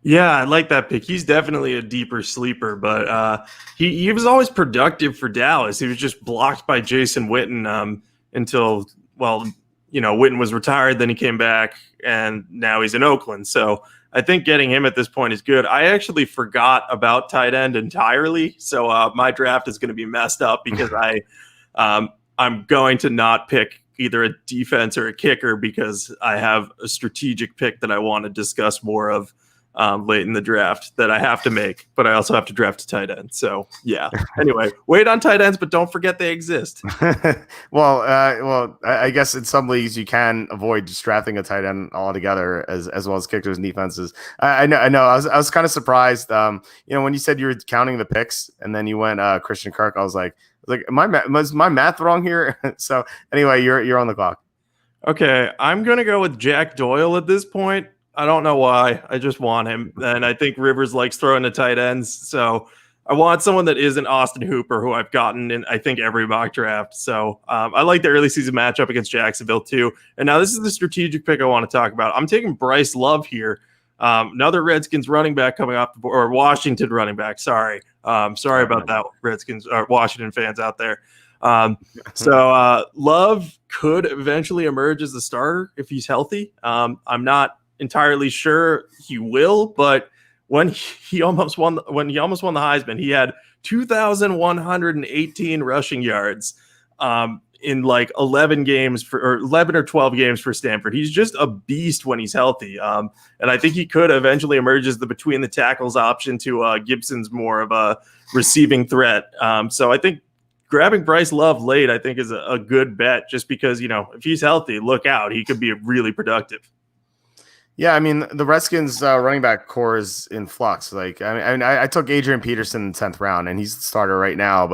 B: Yeah, I like that pick. He's definitely a deeper sleeper, but he was always productive for Dallas. He was just blocked by Jason Witten until Witten was retired. Then he came back, and now he's in Oakland. So I think getting him at this point is good. I actually forgot about tight end entirely, so my draft is going to be messed up because I'm going to not pick either a defense or a kicker because I have a strategic pick that I want to discuss more of late in the draft that I have to make, but I also have to draft a tight end. So yeah. Anyway, wait on tight ends, but don't forget they exist.
A: Well, I guess in some leagues you can avoid just drafting a tight end altogether, as well as kickers and defenses. I know. I was kind of surprised. When you said you were counting the picks and then you went Christian Kirk, I was like, was my math wrong here? So anyway, you're on the clock.
B: Okay, I'm gonna go with Jack Doyle at this point. I don't know why. I just want him. And I think Rivers likes throwing to tight ends. So I want someone that isn't Austin Hooper, who I've gotten in, I think, every mock draft. So I like the early season matchup against Jacksonville, too. And now this is the strategic pick I want to talk about. I'm taking Bryce Lobb here. Another Redskins running back coming off the board, or Washington running back. Sorry. Sorry about that, Redskins or Washington fans out there. So Love could eventually emerge as the starter if he's healthy. I'm not entirely sure he will, but when he almost won the Heisman, he had 2,118 rushing yards in like 11 or 12 games for Stanford. He's just a beast when he's healthy. And I think he could eventually emerge as the between the tackles option to Gibson's more of a receiving threat. So I think grabbing Bryce Love late, I think, is a good bet, just because, if he's healthy, look out. He could be really productive.
A: Yeah, I mean, the Redskins running back core is in flux. Like, I took Adrian Peterson in the 10th round, and he's the starter right now.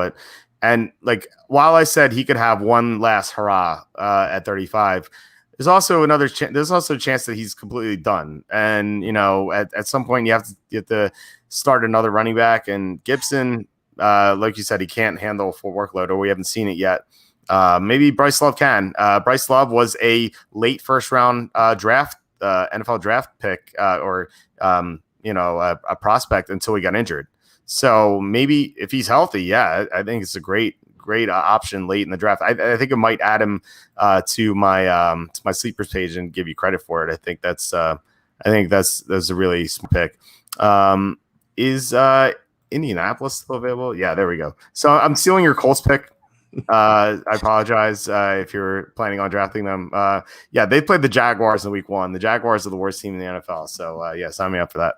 A: While I said he could have one last hurrah at 35, there's also another there's also a chance that he's completely done. And at some point you have to start another running back. And Gibson, like you said, he can't handle a full workload, or we haven't seen it yet. Maybe Bryce Love can. Bryce Love was a late first round draft. NFL draft pick or a prospect until he got injured. So maybe if he's healthy, I think it's a great option late in the draft. I think it might add him to my sleepers page and give you credit for it. I think that's a really smart pick. Is Indianapolis still available? Yeah, there we go. So I'm stealing your Colts pick. I apologize if you're planning on drafting them. They played the Jaguars in week 1. The Jaguars are the worst team in the NFL. So sign me up for that.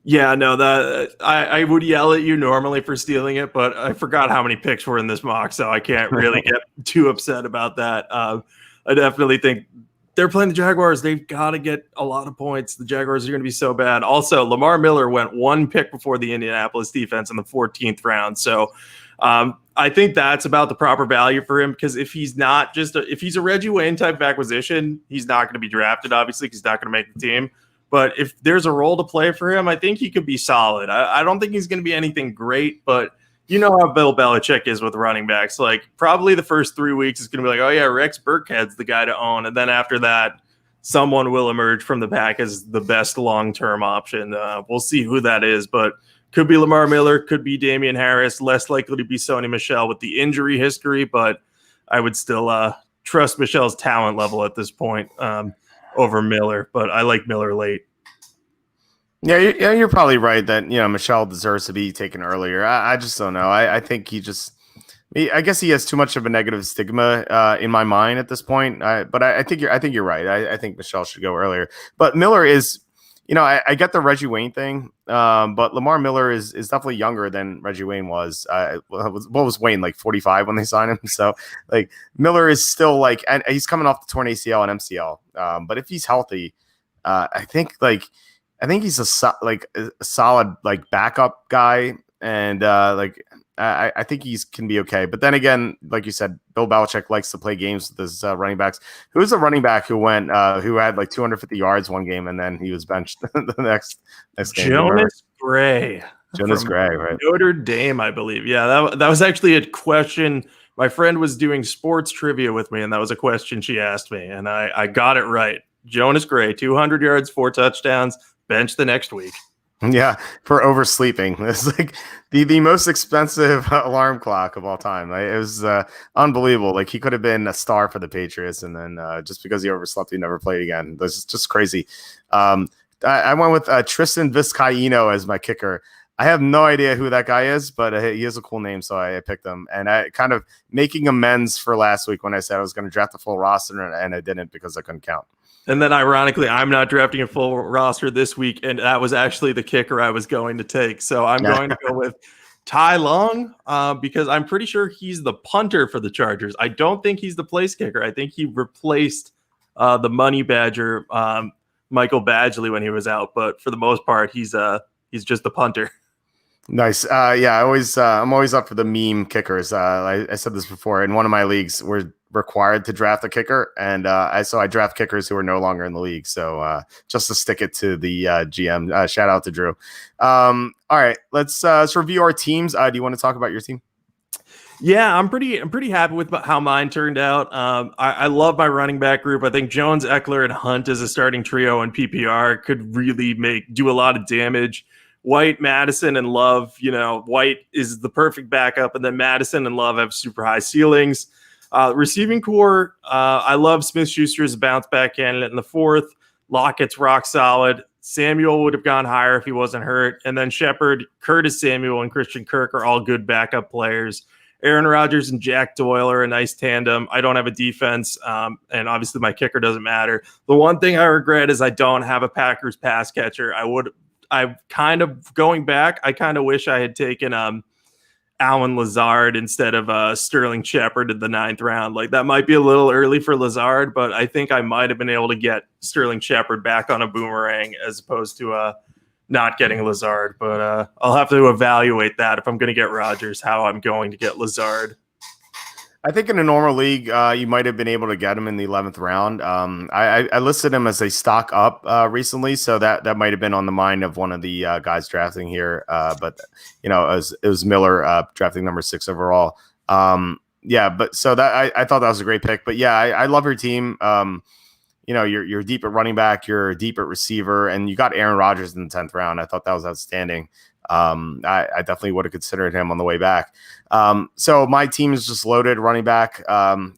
B: Yeah, no, I would yell at you normally for stealing it, but I forgot how many picks were in this mock, so I can't really get too upset about that. I definitely think they're playing the Jaguars. They've got to get a lot of points. The Jaguars are going to be so bad. Also, Lamar Miller went one pick before the Indianapolis defense in the 14th round. So I think that's about the proper value for him, because if he's not if he's a Reggie Wayne type of acquisition, he's not going to be drafted, obviously, because he's not going to make the team. But if there's a role to play for him, I think he could be solid. I don't think he's going to be anything great, but you know how Bill Belichick is with running backs. Like, probably the first 3 weeks is going to be like, oh yeah, Rex Burkhead's the guy to own. And then after that, someone will emerge from the pack as the best long-term option. We'll see who that is, but could be Lamar Miller, could be Damian Harris, less likely to be Sony Michel with the injury history, but I would still trust Michel's talent level at this point over Miller, but I like Miller late.
A: Yeah, you're probably right that, Michel deserves to be taken earlier. I just don't know. I think I guess he has too much of a negative stigma in my mind at this point. But I think you're right. I think Michel should go earlier. But Miller is, I get the Reggie Wayne thing, but Lamar Miller is definitely younger than Reggie Wayne was. What was Wayne, like 45 when they signed him? So like Miller is still like, and he's coming off the torn ACL and MCL. But if he's healthy, I think he's a solid like backup guy, and I think he's can be okay. But then again, like you said, Bill Belichick likes to play games with his running backs. Who's a running back who had like 250 yards one game and then he was benched the next game?
B: Jonas Gray.
A: Jonas Gray, right?
B: Notre Dame, I believe. Yeah, that was actually a question. My friend was doing sports trivia with me, and that was a question she asked me, and I got it right. Jonas Gray, 200 yards, 4 touchdowns, bench the next week.
A: Yeah, for oversleeping. It's like the most expensive alarm clock of all time. It was unbelievable. Like, he could have been a star for the Patriots, and then just because he overslept, he never played again. That's just crazy. I went with Tristan Vizcaíno as my kicker. I have no idea who that guy is, but he has a cool name, so I picked him. And I kind of making amends for last week when I said I was going to draft the full roster, and I didn't because I couldn't count.
B: And then, ironically, I'm not drafting a full roster this week, and that was actually the kicker I was going to take. So I'm going to go with Ty Long because I'm pretty sure he's the punter for the Chargers. I don't think he's the place kicker. I think he replaced the money badger, Michael Badgley, when he was out. But for the most part, he's just the punter. Nice.
A: I'm always up for the meme kickers. I said this before. In one of my leagues, we're required to draft a kicker, and so I draft kickers who are no longer in the league. So just to stick it to the GM. Shout out to Drew. All right, let's review our teams. Do you want to talk about your team?
B: Yeah, I'm pretty happy with how mine turned out. I love my running back group. I think Jones, Eckler, and Hunt as a starting trio in PPR could really do a lot of damage. White, Madison, and Love, White is the perfect backup, and then Madison and Love have super high ceilings. Receiving core, I love Smith-Schuster as a bounce back candidate in the 4th. Lockett's rock solid. Samuel would have gone higher if he wasn't hurt. And then Shepard, Curtis Samuel, and Christian Kirk are all good backup players. Aaron Rodgers and Jack Doyle are a nice tandem. I don't have a defense, and obviously my kicker doesn't matter. The one thing I regret is I don't have a Packers pass catcher. I kind of wish I had taken Allen Lazard instead of Sterling Shepard in the 9th round. Like, that might be a little early for Lazard, but I think I might have been able to get Sterling Shepard back on a boomerang as opposed to not getting Lazard. But I'll have to evaluate that if I'm going to get Rodgers, how I'm going to get Lazard.
A: I think in a normal league, you might have been able to get him in the 11th round. I listed him as a stock up recently, so that might have been on the mind of one of the guys drafting here. But it was Miller drafting number 6 overall. But so that I thought that was a great pick. But yeah, I love your team. You're deep at running back, you're deep at receiver, and you got Aaron Rodgers in the 10th round. I thought that was outstanding. I definitely would have considered him on the way back. So my team is just loaded running back,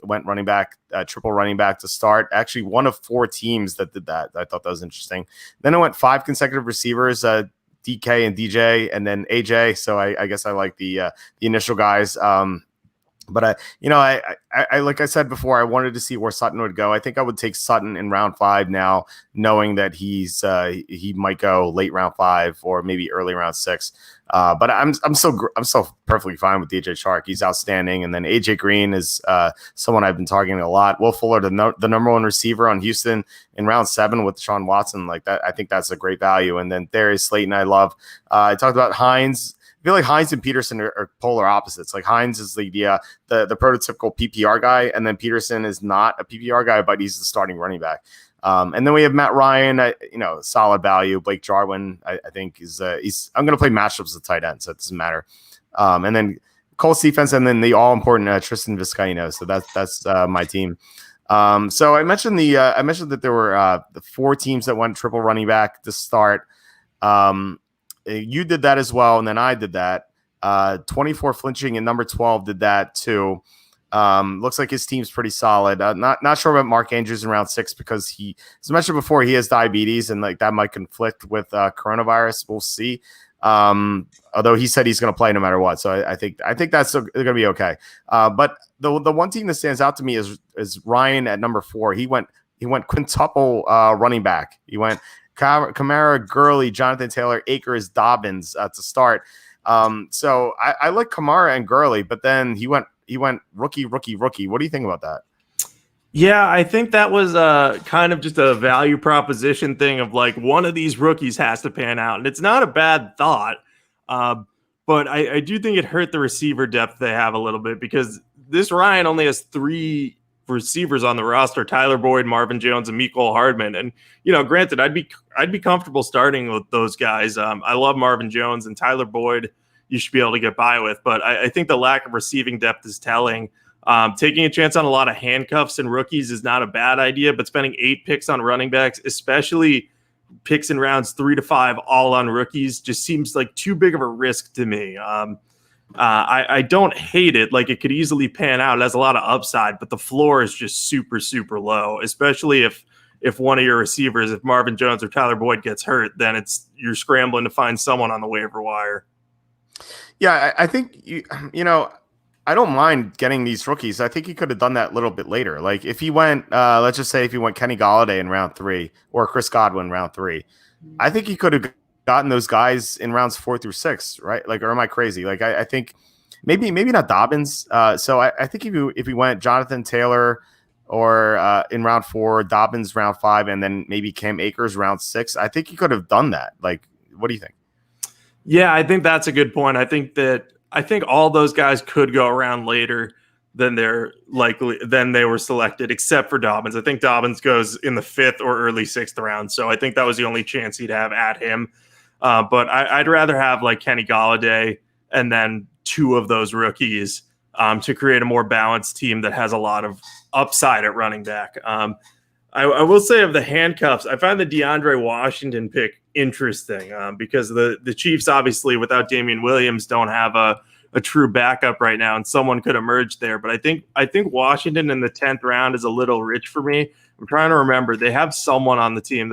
A: went running back, triple running back to start. Actually, one of 4 teams that did that. I thought that was interesting. Then I went 5 consecutive receivers, DK and DJ, and then AJ. So I guess I like the initial guys. But I like I said before, I wanted to see where Sutton would go. I think I would take Sutton in round 5 now, knowing that he might go late round 5 or maybe early round 6. But I'm so perfectly fine with DJ Chark. He's outstanding. And then AJ Green is someone I've been targeting a lot. Will Fuller, the number 1 receiver on Houston in round 7 with Desean Watson, like that. I think that's a great value. And then Darius Slayton, I love. I talked about Hines. feel like Hines and Peterson are polar opposites. Like Hines is the prototypical PPR guy, and then Peterson is not a PPR guy, but he's the starting running back. And then we have Matt Ryan, solid value. Blake Jarwin, I think I'm going to play matchups with tight end, so it doesn't matter. And then Colts defense, and then the all important Tristan Vizcaino. So that's my team. So I mentioned that there were the 4 teams that went triple running back to start. You did that as well, and then I did that. 24 flinching and number 12 did that too. Looks like his team's pretty solid. Not sure about Mark Andrews in round 6 because as I mentioned before, he has diabetes and like that might conflict with coronavirus. We'll see. Although he said he's going to play no matter what, so I think that's going to be okay. But the one team that stands out to me is Ryan at number 4. He went quintuple running back. He went Kamara, Gurley, Jonathan Taylor, Akers, Dobbins to start. So I like Kamara and Gurley, but then he went rookie. What do you think about that?
B: Yeah, I think that was kind of just a value proposition thing of like one of these rookies has to pan out. And it's not a bad thought, but I do think it hurt the receiver depth they have a little bit because this Ryan only has 3 receivers on the roster, Tyler Boyd, Marvin Jones, and Mecole Hardman. And, granted, I'd be comfortable starting with those guys. I love Marvin Jones, and Tyler Boyd you should be able to get by with. But I think the lack of receiving depth is telling. Taking a chance on a lot of handcuffs and rookies is not a bad idea, but spending 8 picks on running backs, especially picks in rounds 3 to 5, all on rookies, just seems like too big of a risk to me. I don't hate it. Like it could easily pan out. It has a lot of upside, but the floor is just super, super low, especially if one of your receivers, if Marvin Jones or Tyler Boyd gets hurt, then you're scrambling to find someone on the waiver wire.
A: Yeah, I think I don't mind getting these rookies. I think he could have done that a little bit later. Like if he went, let's just say if he went Kenny Golladay in round 3 or Chris Godwin in round 3, I think he could have gotten those guys in rounds 4 through 6, right? Like, or am I crazy? Like I think maybe not Dobbins. So I think if he went Jonathan Taylor or in round 4, Dobbins round 5, and then maybe Cam Akers round 6, I think he could have done that. Like, what do you think?
B: Yeah, I think that's a good point. I think all those guys could go around later than they were selected, except for Dobbins. I think Dobbins goes in the 5th or early 6th round. So I think that was the only chance he'd have at him. But I'd rather have like Kenny Golladay and then 2 of those rookies to create a more balanced team that has a lot of upside at running back. I will say of the handcuffs, I find the DeAndre Washington pick interesting because the Chiefs, obviously, without Damian Williams, don't have a true backup right now, and someone could emerge there. But I think Washington in the 10th round is a little rich for me. I'm trying to remember. They have someone on the team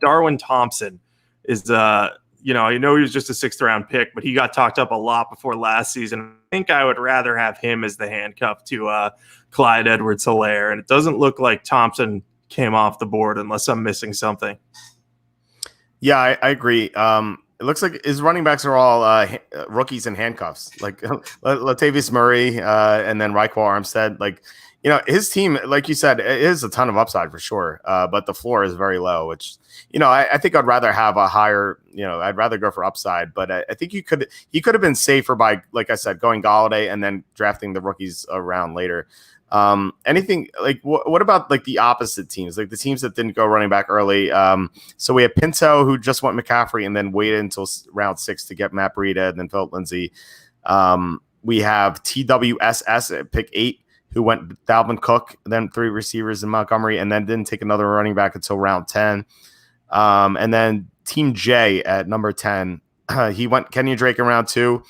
B: Darwin Thompson is I know he was just a 6th round pick, but he got talked up a lot before last season. I think I would rather have him as the handcuff to Clyde Edwards-Helaire, and it doesn't look like Thompson came off the board unless I'm missing something.
A: Yeah, I agree. It looks like his running backs are all rookies in handcuffs, like Latavius Murray and then Raekwon Armstead. Like, his team, like you said, it is a ton of upside for sure, but the floor is very low, which, I think I'd rather have a higher, I'd rather go for upside, but I think he could have been safer by, like I said, going Golladay and then drafting the rookies around later. Anything like what about like the opposite teams, like the teams that didn't go running back early? So we have Pinto, who just went McCaffrey and then waited until round 6 to get Matt Breida and then Philip Lindsey. We have TWSS at pick 8, who went Alvin Cook, then 3 receivers in Montgomery, and then didn't take another running back until round 10. And then Team J at number 10, he went Kenyon Drake in round 2.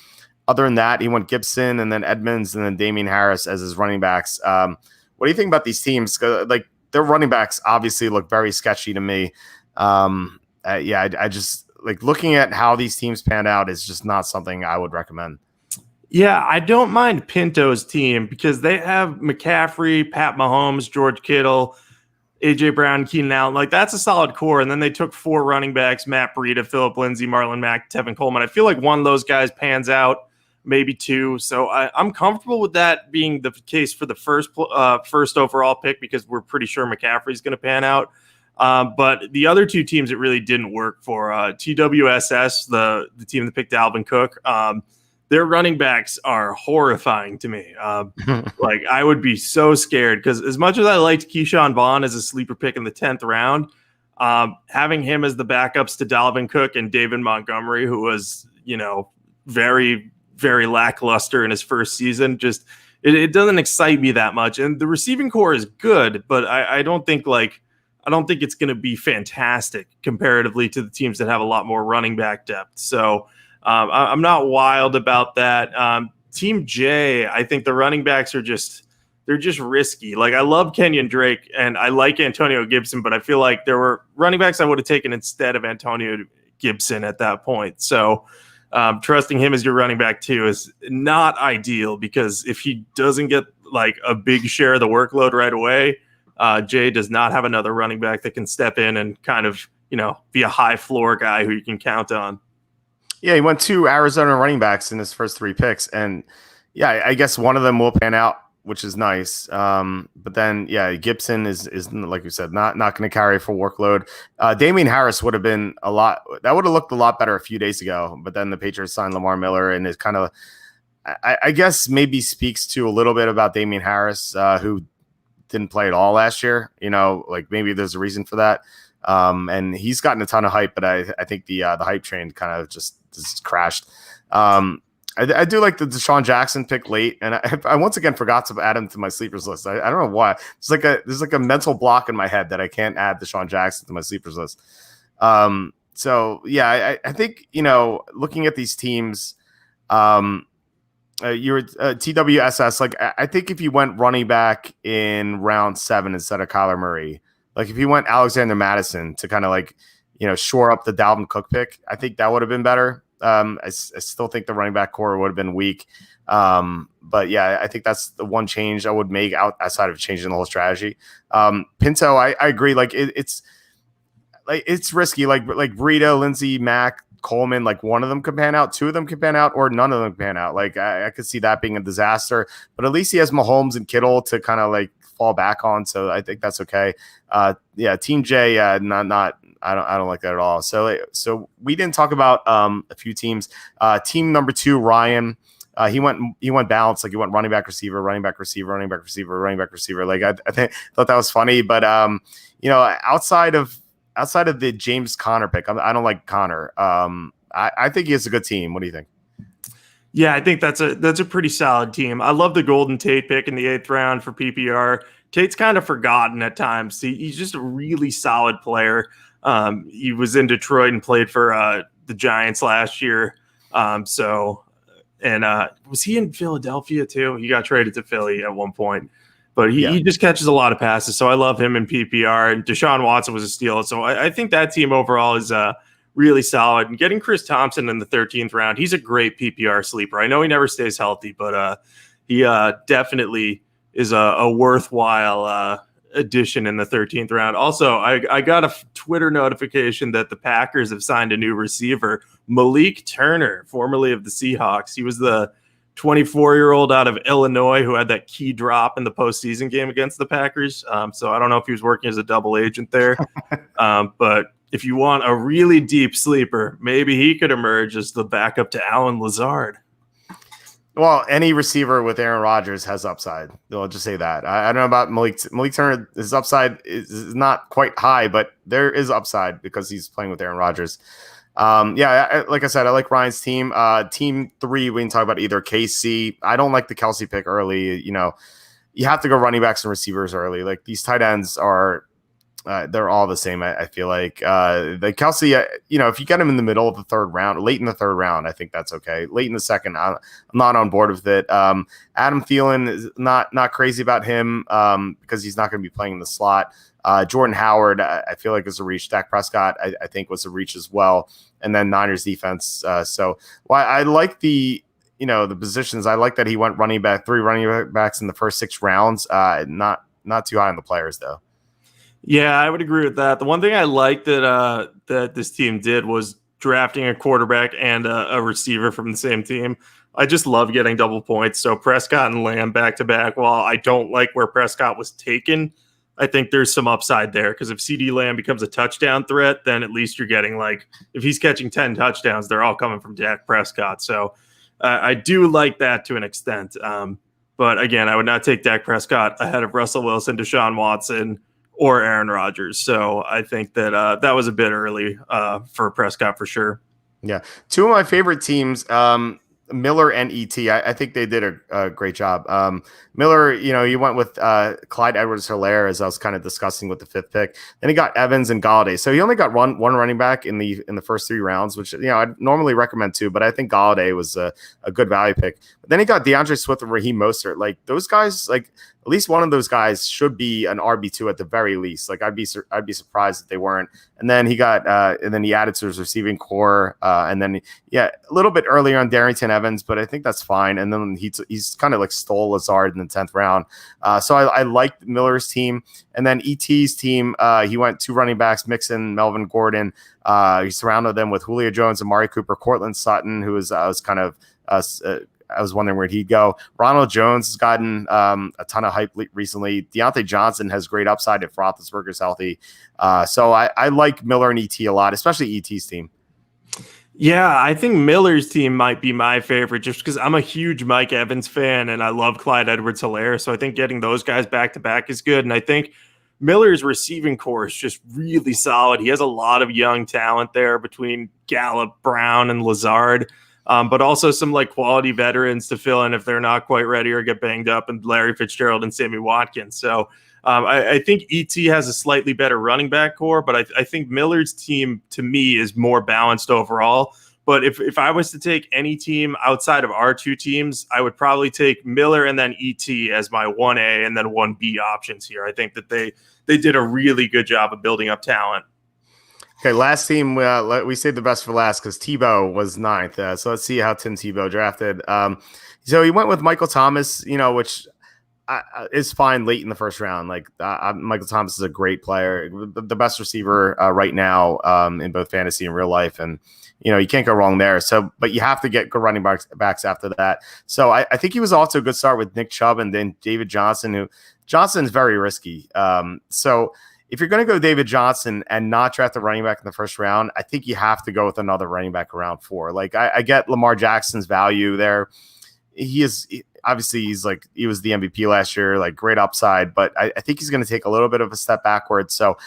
A: Other than that, he went Gibson and then Edmonds and then Damian Harris as his running backs. What do you think about these teams? Like their running backs obviously look very sketchy to me. I just like looking at how these teams pan out is just not something I would recommend.
B: Yeah, I don't mind Pinto's team because they have McCaffrey, Pat Mahomes, George Kittle, A.J. Brown, Keenan Allen. Like, that's a solid core. And then they took 4 running backs, Matt Breida, Philip Lindsey, Marlon Mack, Tevin Coleman. I feel like one of those guys pans out, maybe 2. So I'm comfortable with that being the case for the first overall pick because we're pretty sure McCaffrey's going to pan out. But the other two teams it really didn't work for. TWSS, the team that picked Alvin Cook, their running backs are horrifying to me. Like, I would be so scared because as much as I liked Keyshawn Vaughn as a sleeper pick in the 10th round, having him as the backups to Dalvin Cook and David Montgomery, who was, very, very lackluster in his first season, just it doesn't excite me that much. And the receiving core is good, but I don't think it's going to be fantastic comparatively to the teams that have a lot more running back depth. So I'm not wild about that. Team J, I think the running backs they're just risky. Like, I love Kenyon Drake and I like Antonio Gibson, but I feel like there were running backs I would have taken instead of Antonio Gibson at that point. So trusting him as your running back too is not ideal, because if he doesn't get like a big share of the workload right away, Jay does not have another running back that can step in and kind of, be a high floor guy who you can count on.
A: Yeah, he went 2 Arizona running backs in his first 3 picks. And yeah, I guess one of them will pan out, which is nice. But then, yeah, Gibson is like you said, not going to carry full workload. Damian Harris would have been that would have looked a lot better a few days ago. But then the Patriots signed Lamar Miller, and it kind of, I guess, maybe speaks to a little bit about Damian Harris, who didn't play at all last year. Like, maybe there's a reason for that. And he's gotten a ton of hype, but I think the hype train kind of just crashed. I do like the Deshaun Jackson pick late, and I once again forgot to add him to my sleepers list. I don't know why. There's like a mental block in my head that I can't add Deshaun Jackson to my sleepers list. So yeah, I think, looking at these teams, you're TWSS. Like, I think if you went running back in round 7 instead of Kyler Murray, like if you went Alexander Madison to kind of like, shore up the Dalvin Cook pick, I think that would have been better. I still think the running back core would have been weak. But yeah, I think that's the one change I would make outside of changing the whole strategy. Pinto, I agree. Like, it's risky. Like Breida, Lindsey, Mack, Coleman, like one of them could pan out, 2 of them could pan out, or none of them pan out. Like, I could see that being a disaster, but at least he has Mahomes and Kittle to kind of like fall back on. So I think that's okay. Yeah, Team J, not. I don't like that at all. So we didn't talk about a few teams. Team number 2, Ryan. He went balanced. Like, he went running back receiver, running back receiver, running back receiver, running back receiver. Like, I thought that was funny, but outside of the James Conner pick, I don't like Conner. I think he has a good team. What do you think?
B: Yeah, I think that's a pretty solid team. I love the Golden Tate pick in the 8th round for PPR. Tate's kind of forgotten at times. He's just a really solid player. He was in Detroit and played for the Giants last year. Was he in Philadelphia too? He got traded to Philly at one point, but he just catches a lot of passes. So I love him in PPR, and Deshaun Watson was a steal. So I think that team overall is really solid. And getting Chris Thompson in the 13th round, he's a great PPR sleeper. I know he never stays healthy, but he definitely is a worthwhile addition in the 13th round. Also, I got a Twitter notification that the Packers have signed a new receiver, Malik Turner, formerly of the Seahawks. He was the 24-year-old out of Illinois who had that key drop in the postseason game against the Packers. So I don't know if he was working as a double agent there. But if you want a really deep sleeper, maybe he could emerge as the backup to Allen Lazard.
A: Well, any receiver with Aaron Rodgers has upside. I'll just say that. I don't know about Malik Turner. His upside is not quite high, but there is upside because he's playing with Aaron Rodgers. Like I said, I like Ryan's team. Team 3, we can talk about either KC. I don't like the Kelsey pick early. You have to go running backs and receivers early. Like, these tight ends are they're all the same. I feel like the Kelsey, if you get him in the middle of the 3rd round, late in the 3rd round, I think that's okay. Late in the 2nd, I'm not on board with it. Adam Thielen is not crazy about him because he's not going to be playing in the slot. Jordan Howard, I feel like is a reach. Dak Prescott, I think was a reach as well. And then Niners defense. I like the positions. I like that he went 3 running backs in the first 6 rounds. Not too high on the players though.
B: Yeah, I would agree with that. The one thing I liked that this team did was drafting a quarterback and a receiver from the same team. I just love getting double points. So Prescott and Lamb back to back. While I don't like where Prescott was taken, I think there's some upside there because if CD Lamb becomes a touchdown threat, then at least you're getting if he's catching 10 touchdowns, they're all coming from Dak Prescott. So I do like that to an extent. But again, I would not take Dak Prescott ahead of Russell Wilson, Desean Watson, or Aaron Rodgers. So I think that that was a bit early for Prescott for sure.
A: Yeah. Two of my favorite teams, Miller and ET. I think they did a great job. Miller, you went with Clyde Edwards-Helaire, as I was kind of discussing with the 5th pick. Then he got Evans and Galladay. So he only got one running back in the first 3 rounds, which I'd normally recommend 2, but I think Galladay was a good value pick. But then he got Deandre Swift and Raheem Mostert. Like those guys, at least one of those guys should be an RB2 at the very least. Like I'd be surprised if they weren't. And then he got and then he added to his receiving core. And then a little bit earlier on Darrington Evans, but I think that's fine. And then he's kind of stole Lazard in the 10th round. So I liked Miller's team. And then ET's team, he went 2 running backs, Mixon, Melvin Gordon. He surrounded them with Julio Jones, Amari Cooper, Cortland Sutton, who was I was wondering where he'd go. Ronald Jones has gotten a ton of hype recently. Deontay Johnson has great upside if Roethlisberger's healthy. So I like Miller and ET a lot, especially ET's team.
B: Yeah, I think Miller's team might be my favorite just because I'm a huge Mike Evans fan and I love Clyde Edwards-Helaire. So I think getting those guys back-to-back is good. And I think Miller's receiving core is just really solid. He has a lot of young talent there between Gallup, Brown, and Lazard. But also some quality veterans to fill in if they're not quite ready or get banged up, and Larry Fitzgerald and Sammy Watkins. So I think ET has a slightly better running back core, but I think Miller's team to me is more balanced overall. But if I was to take any team outside of our 2 teams, I would probably take Miller and then ET as my 1A and then 1B options here. I think that they did a really good job of building up talent.
A: Okay, last team, we saved the best for last because Tebow was 9th. So let's see how Tim Tebow drafted. So he went with Michael Thomas, which is fine late in the first round. Michael Thomas is a great player, the best receiver right now in both fantasy and real life. And, you can't go wrong there. So, but you have to get good running backs after that. So I think he was off to a good start with Nick Chubb and then David Johnson, Johnson's very risky. So if you're going to go David Johnson and not draft a running back in the first round, I think you have to go with another running back around 4. I get Lamar Jackson's value there. He was the MVP last year, great upside, but I think he's going to take a little bit of a step backwards. So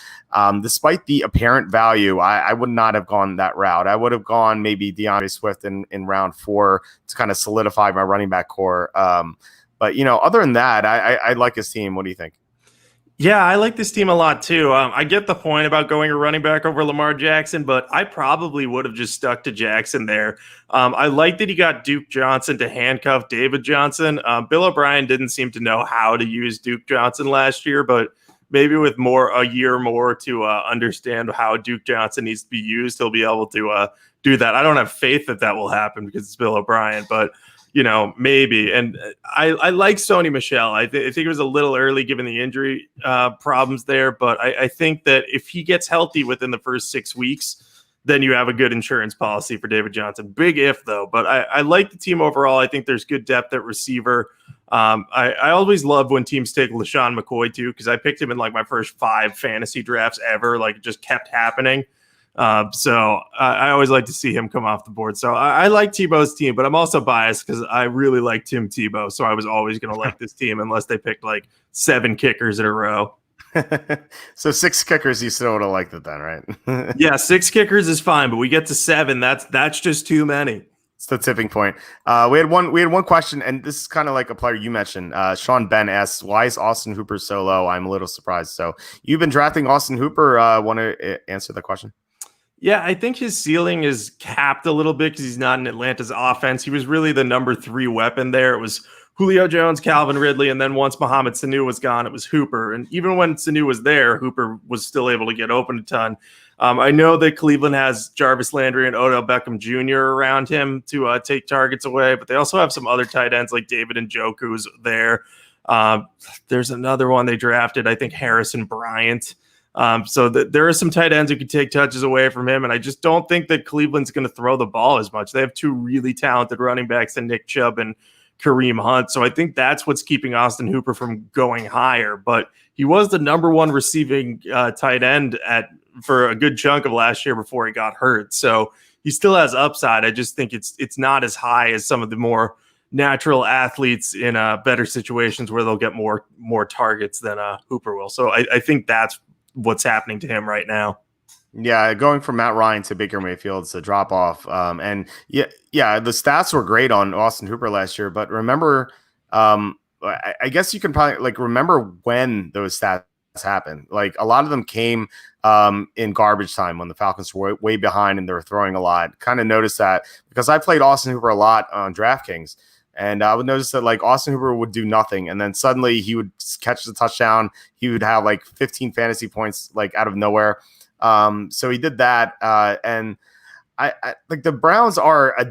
A: despite the apparent value, I would not have gone that route. I would have gone maybe Deandre Swift in round 4 to kind of solidify my running back core. But other than that, I like his team. What do you think?
B: Yeah, I like this team a lot too. I get the point about going a running back over Lamar Jackson, but I probably would have just stuck to Jackson there. I like that he got Duke Johnson to handcuff David Johnson. Bill O'Brien didn't seem to know how to use Duke Johnson last year, but maybe with a year more to understand how Duke Johnson needs to be used, he'll be able to do that. I don't have faith that will happen because it's Bill O'Brien, but maybe. And I like Sony Michel. I think it was a little early given the injury problems there, but I think that if he gets healthy within the first 6 weeks, then you have a good insurance policy for David Johnson. Big if, though. But I like the team overall. I think there's good depth at receiver. I always love when teams take LaShawn McCoy, too, because I picked him in my first 5 fantasy drafts ever. It just kept happening. So I always like to see him come off the board. So I like Tebow's team, but I'm also biased because I really like Tim Tebow. So I was always going to like this team unless they picked 7 kickers in a row.
A: So 6 kickers, you still would have liked it then, right?
B: Yeah, 6 kickers is fine, but we get to 7. That's just too many.
A: It's the tipping point. We had one question, and this is kind of like a player you mentioned. Sean Ben asks, why is Austin Hooper so low? I'm a little surprised. So you've been drafting Austin Hooper. Want to answer the question?
B: Yeah, I think his ceiling is capped a little bit because he's not in Atlanta's offense. He was really the number 3 weapon there. It was Julio Jones, Calvin Ridley, and then once Mohamed Sanu was gone, it was Hooper. And even when Sanu was there, Hooper was still able to get open a ton. I know that Cleveland has Jarvis Landry and Odell Beckham Jr. around him to take targets away, but they also have some other tight ends like David Njoku's there. There's another one they drafted, I think Harrison Bryant. So there are some tight ends who can take touches away from him, and I just don't think that Cleveland's going to throw the ball as much. They have 2 really talented running backs in Nick Chubb and Kareem Hunt. So I think that's what's keeping Austin Hooper from going higher. But he was the number one receiving tight end for a good chunk of last year before he got hurt. So he still has upside. I just think it's not as high as some of the more natural athletes in better situations where they'll get more targets than Hooper will. So I think that's what's happening to him right now.
A: Yeah, going from Matt Ryan to Baker Mayfield is a drop off. And the stats were great on Austin Hooper last year, but remember, I guess you can probably remember when those stats happened. Like a lot of them came in garbage time when the Falcons were way behind and they were throwing a lot. Kind of noticed that because I played Austin Hooper a lot on DraftKings. And I would notice that Austin Hooper would do nothing. And then suddenly he would catch the touchdown. He would have 15 fantasy points out of nowhere. So he did that. And I the Browns are a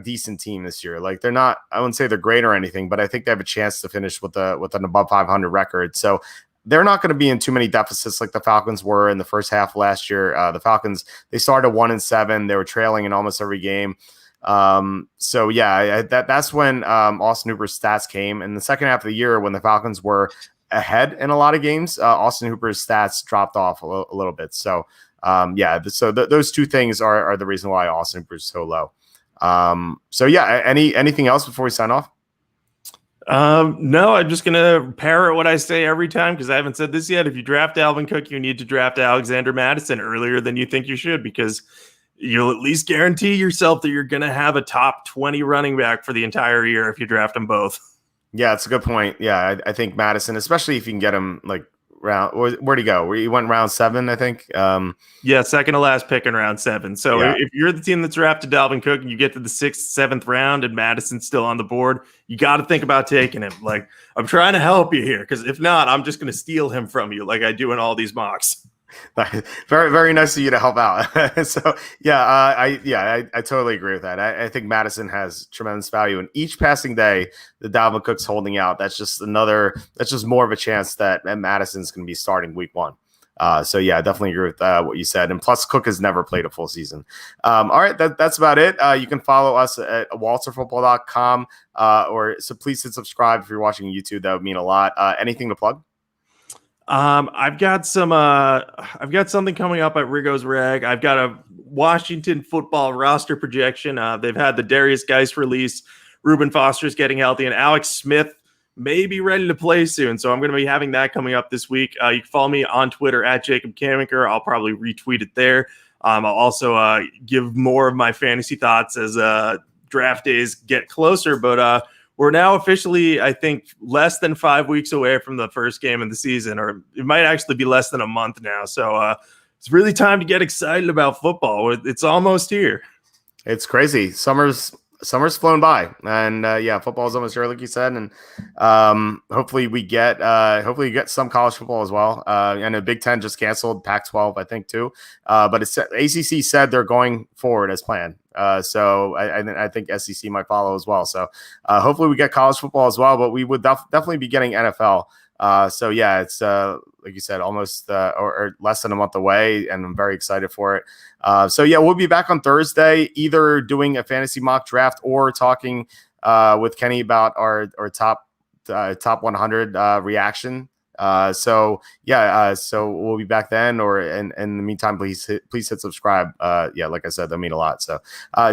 A: decent team this year. They're not, I wouldn't say they're great or anything, but I think they have a chance to finish with an above 500 record. So they're not going to be in too many deficits like the Falcons were in the first half of last year. The Falcons, they started 1-7. They were trailing in almost every game. So yeah, that's when Austin Hooper's stats came. In the second half of the year, when the Falcons were ahead in a lot of games, Austin Hooper's stats dropped off a little bit. So those two things are the reason why Austin Hooper is so low. So yeah, anything else before we sign off?
B: No, I'm just gonna parrot what I say every time because I haven't said this yet. If you draft Alvin Cook, you need to draft Alexander Madison earlier than you think you should, because you'll at least guarantee yourself that you're going to have a top 20 running back for the entire year if you draft them both.
A: Yeah, it's a good point. Yeah, I think Madison, especially if you can get him round. Where'd he go? He went round 7, I think.
B: Yeah, second to last pick in round 7. So if you're the team that's drafted Dalvin Cook and you get to the 6th, 7th round and Madison's still on the board, you got to think about taking him. I'm trying to help you here, because if not, I'm just going to steal him from you like I do in all these mocks.
A: Very, very nice of you to help out. So I totally agree with that. I think Madison has tremendous value, and each passing day that Dalvin Cook's holding out, that's just more of a chance that Madison's going to be starting week 1. So yeah, I definitely agree with what you said. And plus, Cook has never played a full season. All right, that's about it. You can follow us at walterfootball.com, so please hit subscribe if you're watching YouTube. That would mean a lot. Anything to plug?
B: I've got something coming up at Rigo's Rag. I've got a Washington football roster projection. They've had the Darius Geis release. Reuben Foster's getting healthy, and Alex Smith may be ready to play soon. So I'm going to be having that coming up this week. You can follow me on Twitter at Jacob Camenker. I'll probably retweet it there. I'll also give more of my fantasy thoughts as draft days get closer, but we're now officially, I think, less than 5 weeks away from the first game of the season, or it might actually be less than a month now. So it's really time to get excited about football. It's almost here.
A: It's crazy. Summer's flown by, and football is almost here, like you said. And hopefully we get some college football as well. And the Big Ten just canceled, Pac-12, I think, too. But ACC said they're going forward as planned. So I think SEC might follow as well. So hopefully we get college football as well, but we would definitely be getting NFL. So yeah, it's like you said, almost or less than a month away, and I'm very excited for it. So yeah, we'll be back on Thursday, either doing a fantasy mock draft or talking with Kenny about our top 100 reaction. So we'll be back then, or in the meantime, please hit subscribe. Like I said, that mean a lot. So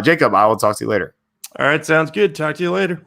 A: Jacob, I will talk to you later.
B: All right, sounds good. Talk to you later.